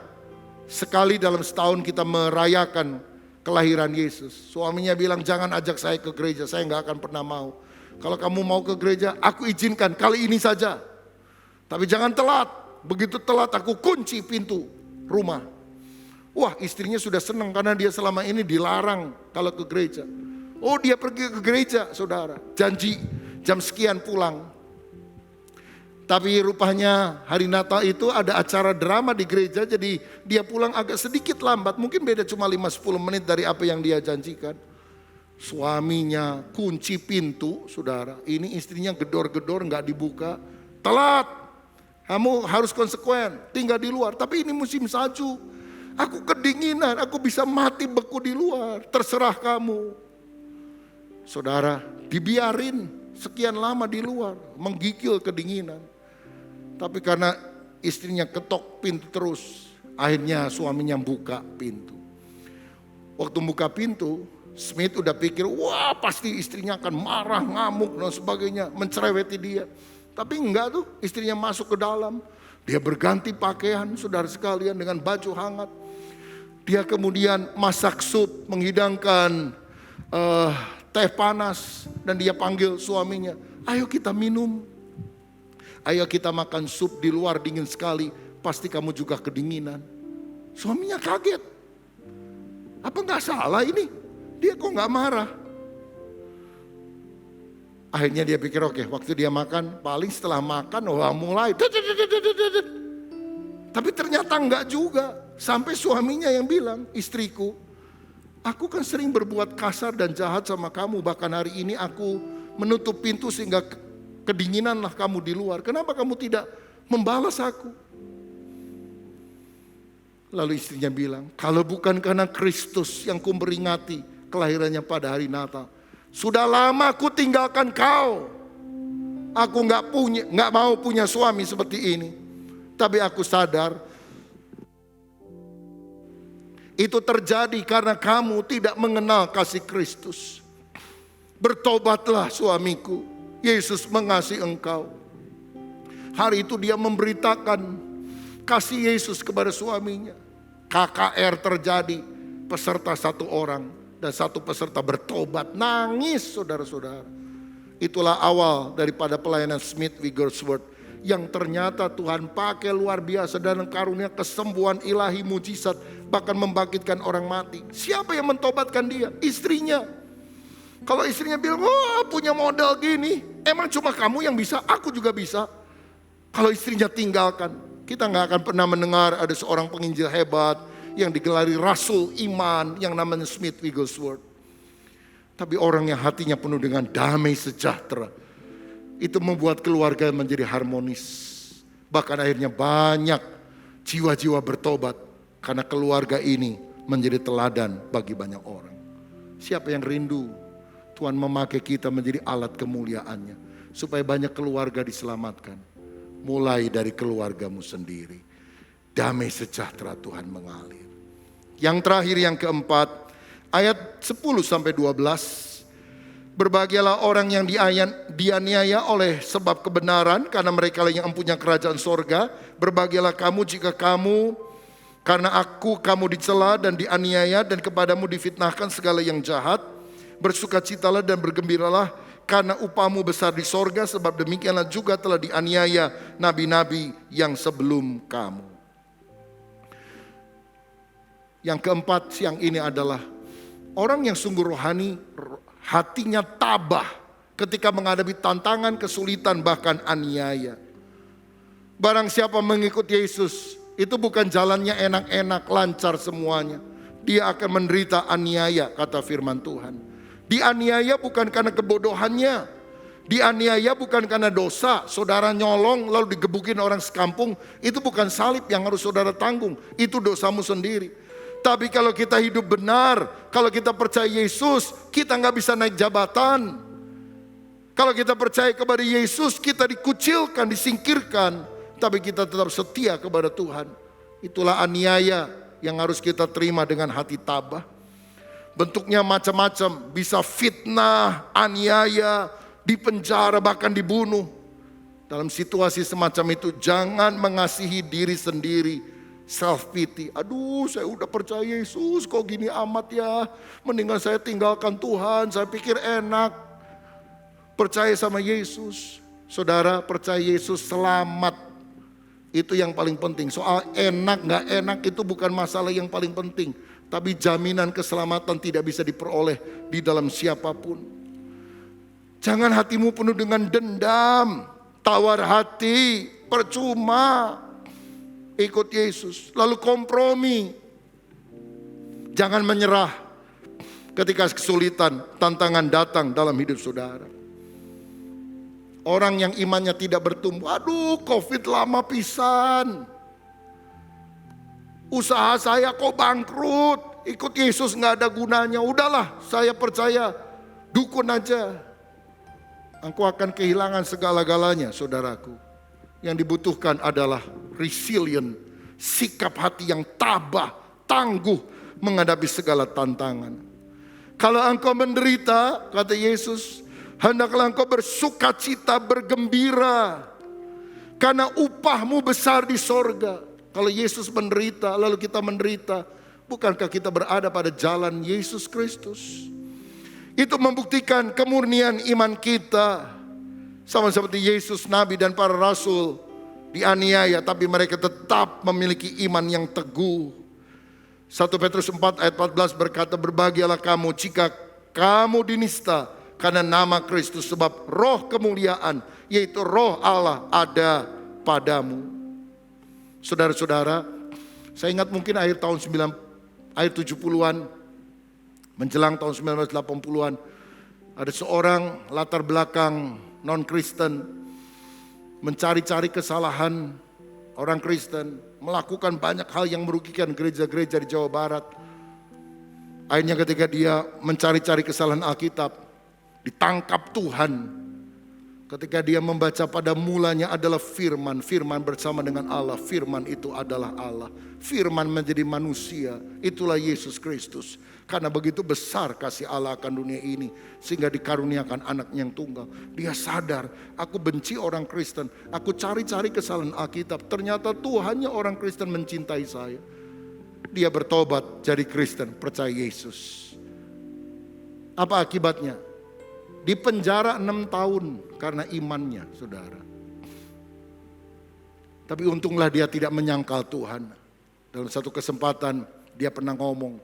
sekali dalam setahun kita merayakan kelahiran Yesus. Suaminya bilang, jangan ajak saya ke gereja, saya nggak akan pernah mau. Kalau kamu mau ke gereja, aku izinkan kali ini saja. Tapi jangan telat. Begitu telat aku kunci pintu rumah. Wah, istrinya sudah senang karena dia selama ini dilarang kalau ke gereja. Oh, dia pergi ke gereja, saudara. Janji jam sekian pulang. Tapi rupanya hari Natal itu ada acara drama di gereja, jadi dia pulang agak sedikit lambat. Mungkin beda cuma 5-10 menit dari apa yang dia janjikan. Suaminya kunci pintu, saudara. Ini istrinya gedor-gedor nggak dibuka. Telat. Kamu harus konsekuen, tinggal di luar. Tapi ini musim salju. Aku kedinginan, aku bisa mati beku di luar. Terserah kamu. Saudara, dibiarin sekian lama di luar, menggigil kedinginan. Tapi karena istrinya ketok pintu terus, akhirnya suaminya buka pintu. Waktu buka pintu, Smith udah pikir, wah pasti istrinya akan marah, ngamuk dan sebagainya, mencereweti dia. Tapi enggak tuh, istrinya masuk ke dalam. Dia berganti pakaian, saudara sekalian, dengan baju hangat. Dia kemudian masak sup, menghidangkan teh panas. Dan dia panggil suaminya, ayo kita minum. Ayo kita makan sup di luar dingin sekali, pasti kamu juga kedinginan. Suaminya kaget. Apa nggak salah ini? Dia kok nggak marah? Akhirnya dia pikir oke, waktu dia makan, paling setelah makan, wah mulai. Tapi ternyata nggak juga. Sampai suaminya yang bilang, istriku, aku kan sering berbuat kasar dan jahat sama kamu. Bahkan hari ini aku menutup pintu sehingga kedinginanlah kamu di luar. Kenapa kamu tidak membalas aku? Lalu istrinya bilang, kalau bukan karena Kristus yang kumperingati kelahirannya pada hari Natal, sudah lama aku tinggalkan kau. Aku nggak mau punya suami seperti ini. Tapi aku sadar itu terjadi karena kamu tidak mengenal kasih Kristus. Bertobatlah suamiku. Yesus mengasihi engkau. Hari itu dia memberitakan kasih Yesus kepada suaminya. KKR terjadi, peserta 1 orang dan 1 peserta bertobat. Nangis saudara-saudara. Itulah awal daripada pelayanan Smith Wigglesworth. Yang ternyata Tuhan pakai luar biasa dan karunia kesembuhan ilahi mujizat. Bahkan membangkitkan orang mati. Siapa yang mentobatkan dia? Istrinya. Kalau istrinya bilang, wah punya modal gini, emang cuma kamu yang bisa, aku juga bisa. Kalau istrinya tinggalkan, kita gak akan pernah mendengar ada seorang penginjil hebat yang digelari Rasul Iman yang namanya Smith Wigglesworth. Tapi orang yang hatinya penuh dengan damai sejahtera, itu membuat keluarga menjadi harmonis. Bahkan akhirnya banyak jiwa-jiwa bertobat karena keluarga ini menjadi teladan bagi banyak orang. Siapa yang rindu Tuhan memakai kita menjadi alat kemuliaannya. Supaya banyak keluarga diselamatkan. Mulai dari keluargamu sendiri. Damai sejahtera Tuhan mengalir. Yang terakhir yang keempat. Ayat 10-12. Berbahagialah orang yang dianiaya oleh sebab kebenaran. Karena mereka yang mempunyai kerajaan sorga. Berbahagialah kamu jika kamu, karena kamu dicela dan dianiaya dan kepadamu difitnahkan segala yang jahat. Bersukacitalah dan bergembiralah karena upahmu besar di sorga, sebab demikianlah juga telah dianiaya nabi-nabi yang sebelum kamu. Yang keempat siang ini adalah orang yang sungguh rohani, hatinya tabah ketika menghadapi tantangan, kesulitan, bahkan aniaya. Barang siapa mengikut Yesus, itu bukan jalannya enak-enak, lancar semuanya. Dia akan menderita aniaya, kata firman Tuhan. Dianiaya bukan karena kebodohannya. Dianiaya bukan karena dosa. Saudara nyolong lalu digebukin orang sekampung. Itu bukan salib yang harus saudara tanggung. Itu dosamu sendiri. Tapi kalau kita hidup benar, kalau kita percaya Yesus, kita gak bisa naik jabatan. Kalau kita percaya kepada Yesus, kita dikucilkan, disingkirkan. Tapi kita tetap setia kepada Tuhan. Itulah aniaya yang harus kita terima dengan hati tabah. Bentuknya macam-macam, bisa fitnah, aniaya, dipenjara, bahkan dibunuh. Dalam situasi semacam itu jangan mengasihi diri sendiri, self pity. Aduh, saya udah percaya Yesus, kok gini amat ya. Mendingan saya tinggalkan Tuhan, saya pikir enak. Percaya sama Yesus. Saudara, percaya Yesus selamat. Itu yang paling penting. Soal enak gak enak itu bukan masalah yang paling penting. Tapi jaminan keselamatan tidak bisa diperoleh di dalam siapapun. Jangan hatimu penuh dengan dendam, tawar hati, percuma. Ikut Yesus, lalu kompromi. Jangan menyerah ketika kesulitan, tantangan datang dalam hidup saudara. Orang yang imannya tidak bertumbuh, aduh COVID lama pisan. Usaha saya kok bangkrut, ikut Yesus gak ada gunanya. Udahlah, saya percaya, dukun aja. Engkau akan kehilangan segala-galanya, saudaraku. Yang dibutuhkan adalah resilient, sikap hati yang tabah, tangguh menghadapi segala tantangan. Kalau engkau menderita, kata Yesus, hendaklah engkau bersukacita, bergembira, karena upahmu besar di sorga. Kalau Yesus menderita, lalu kita menderita, bukankah kita berada pada jalan Yesus Kristus? Itu membuktikan kemurnian iman kita. Sama seperti Yesus, Nabi dan para Rasul dianiaya, tapi mereka tetap memiliki iman yang teguh. 1 Petrus 4 ayat 14 berkata, berbahagialah kamu jika kamu dinista karena nama Kristus, sebab roh kemuliaan, yaitu roh Allah ada padamu. Saudara-saudara, saya ingat mungkin akhir 70-an, menjelang tahun 1980-an, ada seorang latar belakang non-Kristen mencari-cari kesalahan orang Kristen, melakukan banyak hal yang merugikan gereja-gereja di Jawa Barat. Akhirnya ketika dia mencari-cari kesalahan Alkitab, ditangkap Tuhan. Ketika dia membaca pada mulanya adalah firman, firman bersama dengan Allah, firman itu adalah Allah. Firman menjadi manusia, itulah Yesus Kristus. Karena begitu besar kasih Allah akan dunia ini, sehingga dikaruniakan anak yang tunggal. Dia sadar, aku benci orang Kristen, aku cari-cari kesalahan Alkitab. Ternyata Tuhannya orang Kristen mencintai saya. Dia bertobat jadi Kristen, percaya Yesus. Apa akibatnya? Di penjara 6 tahun karena imannya, saudara. Tapi untunglah dia tidak menyangkal Tuhan. Dalam satu kesempatan dia pernah ngomong,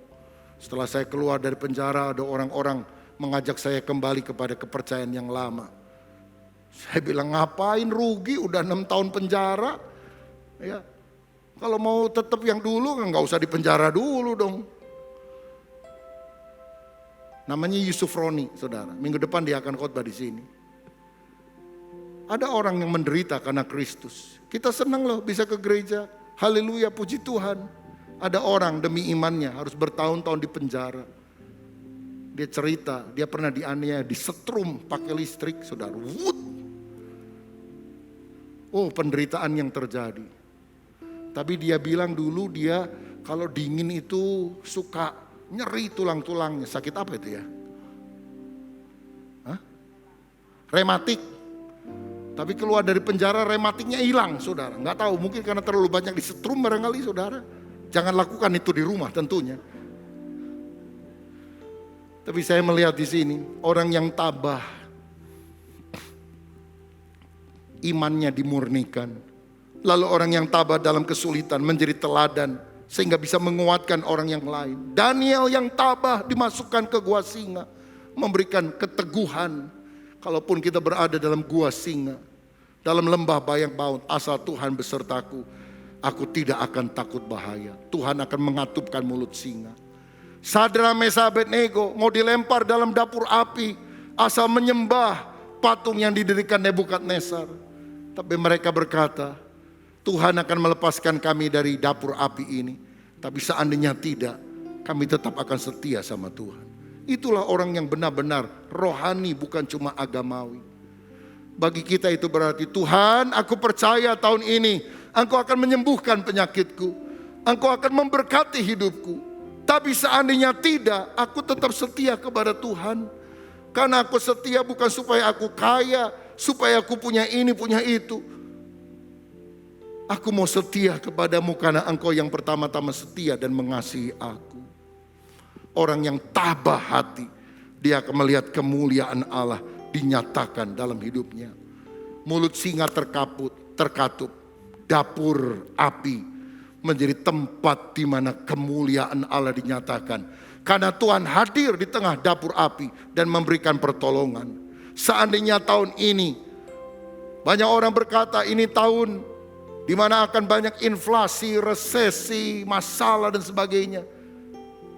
setelah saya keluar dari penjara ada orang-orang mengajak saya kembali kepada kepercayaan yang lama. Saya bilang, ngapain, rugi udah 6 tahun penjara. Ya, kalau mau tetap yang dulu nggak usah di penjara dulu dong. Namanya Yusuf Roni, saudara. Minggu depan dia akan khotbah di sini. Ada orang yang menderita karena Kristus. Kita senang loh bisa ke gereja. Haleluya, puji Tuhan. Ada orang demi imannya harus bertahun-tahun di penjara. Dia cerita, dia pernah dianiaya, disetrum pakai listrik, saudara. Wut. Oh, penderitaan yang terjadi. Tapi dia bilang dulu dia kalau dingin itu suka nyeri tulang-tulangnya. Sakit apa itu ya? Hah? Rematik. Tapi keluar dari penjara rematiknya hilang, saudara. Nggak tahu, mungkin karena terlalu banyak disetrum barangkali, saudara. Jangan lakukan itu di rumah tentunya. Tapi saya melihat di sini orang yang tabah, imannya dimurnikan. Lalu orang yang tabah dalam kesulitan menjadi teladan, sehingga bisa menguatkan orang yang lain. Daniel yang tabah dimasukkan ke gua singa, memberikan keteguhan. Kalaupun kita berada dalam gua singa, dalam lembah bayang maut, asal Tuhan besertaku, aku tidak akan takut bahaya. Tuhan akan mengatupkan mulut singa. Sadra, Mesa, Abednego mau dilempar dalam dapur api, asal menyembah patung yang didirikan Nebukadnezar. Tapi mereka berkata, Tuhan akan melepaskan kami dari dapur api ini. Tapi seandainya tidak, kami tetap akan setia sama Tuhan. Itulah orang yang benar-benar rohani, bukan cuma agamawi. Bagi kita itu berarti, Tuhan, aku percaya tahun ini Engkau akan menyembuhkan penyakitku, Engkau akan memberkati hidupku. Tapi seandainya tidak, aku tetap setia kepada Tuhan. Karena aku setia bukan supaya aku kaya, supaya aku punya ini, punya itu. Aku mau setia kepadamu karena engkau yang pertama-tama setia dan mengasihi aku. Orang yang tabah hati, dia akan melihat kemuliaan Allah dinyatakan dalam hidupnya. Mulut singa terkatup, dapur api menjadi tempat di mana kemuliaan Allah dinyatakan. Karena Tuhan hadir di tengah dapur api dan memberikan pertolongan. Seandainya tahun ini, banyak orang berkata ini tahun di mana akan banyak inflasi, resesi, masalah dan sebagainya.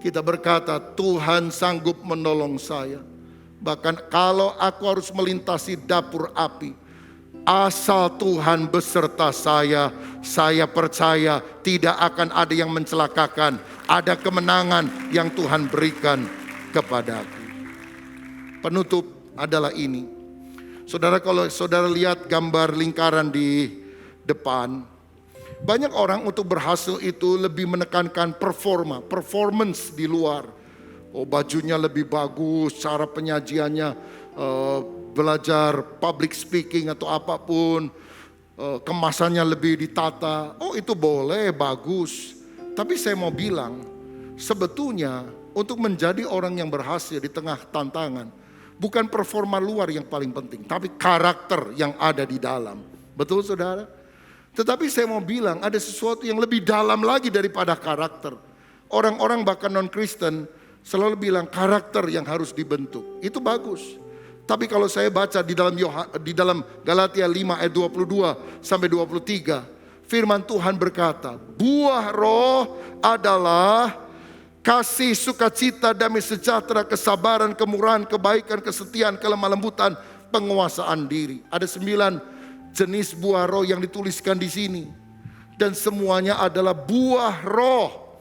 Kita berkata Tuhan sanggup menolong saya. Bahkan kalau aku harus melintasi dapur api, asal Tuhan beserta saya percaya tidak akan ada yang mencelakakan. Ada kemenangan yang Tuhan berikan kepadaku. Penutup adalah ini. Saudara, kalau saudara lihat gambar lingkaran di depan, banyak orang untuk berhasil itu lebih menekankan performance di luar. Oh, bajunya lebih bagus, cara penyajiannya, belajar public speaking atau apapun, kemasannya lebih ditata. Oh, itu boleh, bagus. Tapi saya mau bilang, sebetulnya untuk menjadi orang yang berhasil di tengah tantangan, bukan performa luar yang paling penting, tapi karakter yang ada di dalam. Betul saudara? Tetapi saya mau bilang ada sesuatu yang lebih dalam lagi daripada karakter. Orang-orang bahkan non-Kristen selalu bilang karakter yang harus dibentuk. Itu bagus. Tapi kalau saya baca di dalam Galatia 5 ayat 22 sampai 23, firman Tuhan berkata, buah roh adalah kasih, sukacita, damai sejahtera, kesabaran, kemurahan, kebaikan, kesetiaan, kelemah lembutan, penguasaan diri. Ada 9 jenis buah roh yang dituliskan di sini. Dan semuanya adalah buah roh.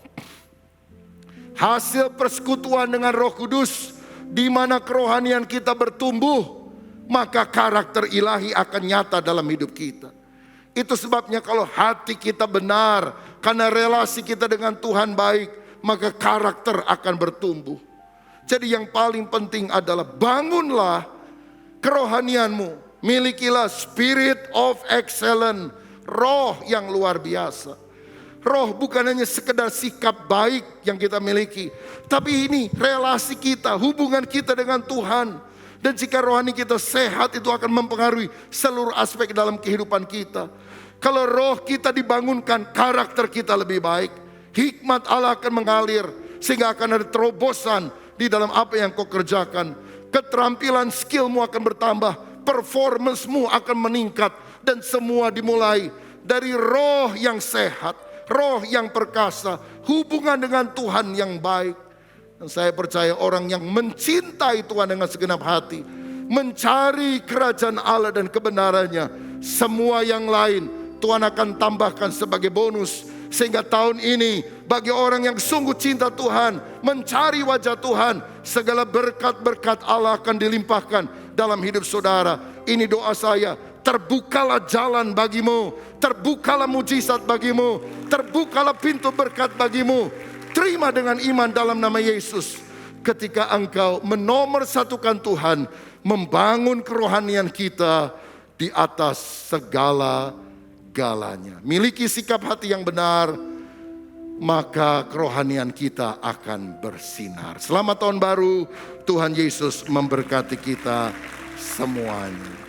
Hasil persekutuan dengan Roh Kudus, di mana kerohanian kita bertumbuh, maka karakter ilahi akan nyata dalam hidup kita. Itu sebabnya kalau hati kita benar, karena relasi kita dengan Tuhan baik, maka karakter akan bertumbuh. Jadi yang paling penting adalah bangunlah kerohanianmu. Milikilah spirit of excellence, roh yang luar biasa. Roh bukan hanya sekedar sikap baik yang kita miliki, tapi ini relasi kita, hubungan kita dengan Tuhan. Dan jika rohani kita sehat, itu akan mempengaruhi seluruh aspek dalam kehidupan kita. Kalau roh kita dibangunkan, karakter kita lebih baik. Hikmat Allah akan mengalir, sehingga akan ada terobosan di dalam apa yang kau kerjakan. Keterampilan, skillmu akan bertambah. Performancemu akan meningkat. Dan semua dimulai dari roh yang sehat, roh yang perkasa, hubungan dengan Tuhan yang baik. Dan saya percaya orang yang mencintai Tuhan dengan segenap hati, mencari kerajaan Allah dan kebenarannya, semua yang lain Tuhan akan tambahkan sebagai bonus. Sehingga tahun ini bagi orang yang sungguh cinta Tuhan, mencari wajah Tuhan, segala berkat-berkat Allah akan dilimpahkan dalam hidup saudara. Ini doa saya, terbukalah jalan bagimu, terbukalah mujizat bagimu, terbukalah pintu berkat bagimu. Terima dengan iman dalam nama Yesus. Ketika engkau menomorsatukan Tuhan, membangun kerohanian kita di atas segala-galanya. Miliki sikap hati yang benar, maka kerohanian kita akan bersinar. Selamat tahun baru, Tuhan Yesus memberkati kita semuanya.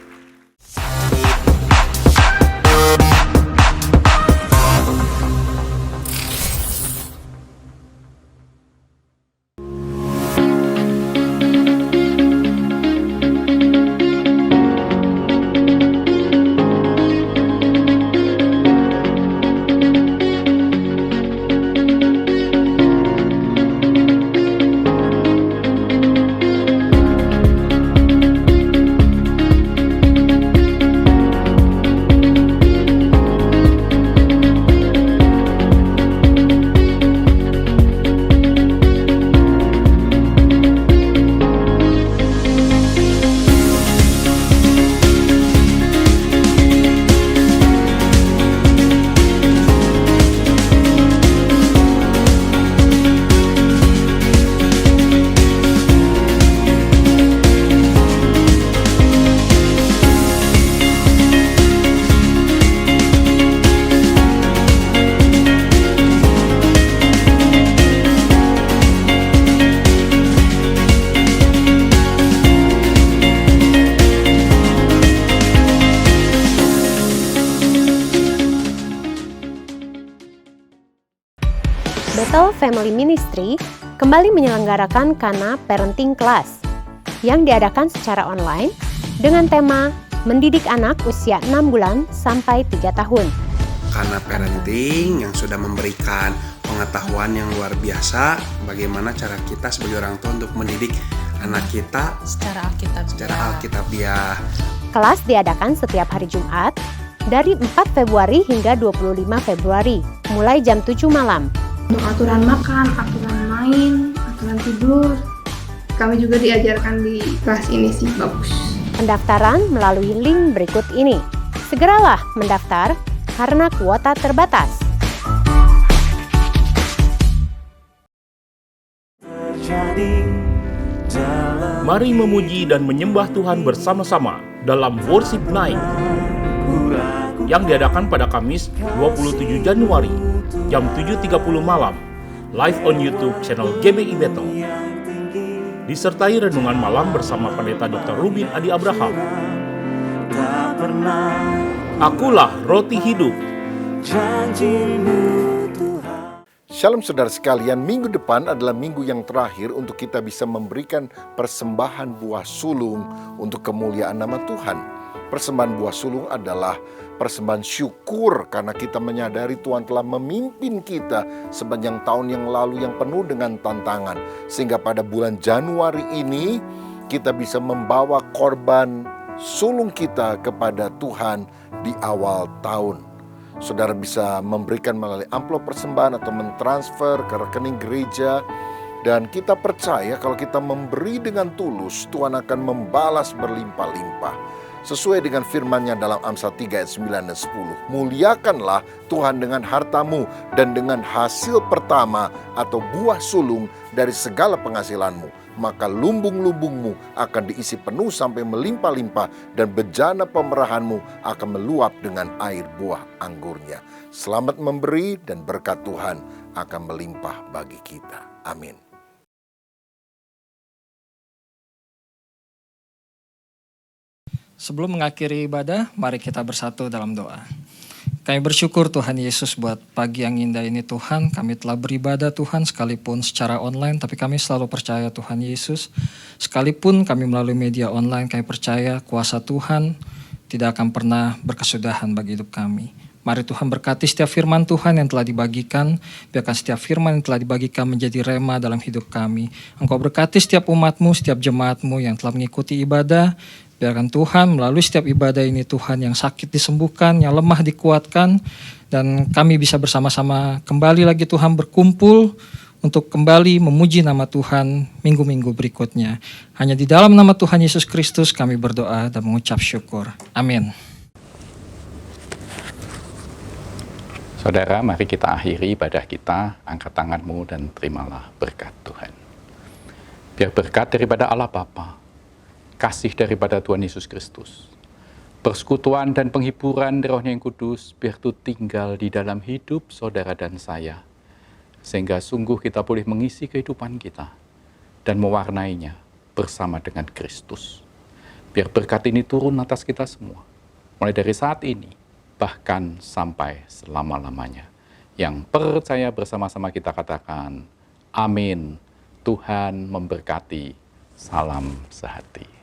Family Ministry kembali menyelenggarakan Kana Parenting Class yang diadakan secara online dengan tema mendidik anak usia 6 bulan sampai 3 tahun. Kana Parenting yang sudah memberikan pengetahuan yang luar biasa bagaimana cara kita sebagai orang tua untuk mendidik anak kita secara Alkitabiah. Kelas diadakan setiap hari Jumat dari 4 Februari hingga 25 Februari, mulai jam 7 malam. Untuk aturan makan, aturan main, aturan tidur, kami juga diajarkan di kelas ini sih, bagus. Pendaftaran melalui link berikut ini. Segeralah mendaftar karena kuota terbatas. Mari memuji dan menyembah Tuhan bersama-sama dalam Worship Night yang diadakan pada Kamis 27 Januari jam 7.30 malam live on YouTube channel GBI Betel. Disertai renungan malam bersama Pendeta Dr. Rubin Adi Abraham. Akulah roti hidup. Shalom saudara sekalian, minggu depan adalah minggu yang terakhir untuk kita bisa memberikan persembahan buah sulung untuk kemuliaan nama Tuhan. Persembahan buah sulung adalah persembahan syukur karena kita menyadari Tuhan telah memimpin kita sepanjang tahun yang lalu yang penuh dengan tantangan. Sehingga pada bulan Januari ini kita bisa membawa korban sulung kita kepada Tuhan di awal tahun. Saudara bisa memberikan melalui amplop persembahan atau mentransfer ke rekening gereja. Dan kita percaya kalau kita memberi dengan tulus, Tuhan akan membalas berlimpah-limpah. Sesuai dengan firman-Nya dalam Amsal 3 ayat 9 dan 10. Muliakanlah Tuhan dengan hartamu dan dengan hasil pertama atau buah sulung dari segala penghasilanmu. Maka lumbung-lumbungmu akan diisi penuh sampai melimpah-limpah dan bejana pemerahanmu akan meluap dengan air buah anggurnya. Selamat memberi dan berkat Tuhan akan melimpah bagi kita. Amin. Sebelum mengakhiri ibadah, mari kita bersatu dalam doa. Kami bersyukur Tuhan Yesus buat pagi yang indah ini Tuhan. Kami telah beribadah Tuhan sekalipun secara online, tapi kami selalu percaya Tuhan Yesus. Sekalipun kami melalui media online, kami percaya kuasa Tuhan tidak akan pernah berkesudahan bagi hidup kami. Mari Tuhan berkati setiap firman Tuhan yang telah dibagikan. Biarkan setiap firman yang telah dibagikan menjadi rema dalam hidup kami. Engkau berkati setiap umat-Mu, setiap jemaat-Mu yang telah mengikuti ibadah. Biarkan Tuhan melalui setiap ibadah ini Tuhan yang sakit disembuhkan, yang lemah dikuatkan. Dan kami bisa bersama-sama kembali lagi Tuhan berkumpul untuk kembali memuji nama Tuhan minggu-minggu berikutnya. Hanya di dalam nama Tuhan Yesus Kristus kami berdoa dan mengucap syukur. Amin. Saudara, mari kita akhiri ibadah kita, angkat tanganmu dan terimalah berkat Tuhan. Biar berkat daripada Allah Bapa, kasih daripada Tuhan Yesus Kristus, persekutuan dan penghiburan Roh-Nya yang kudus, biar itu tinggal di dalam hidup saudara dan saya, sehingga sungguh kita boleh mengisi kehidupan kita dan mewarnainya bersama dengan Kristus. Biar berkat ini turun atas kita semua, mulai dari saat ini, bahkan sampai selama-lamanya. Yang percaya bersama-sama kita katakan, amin. Tuhan memberkati. Salam sehati.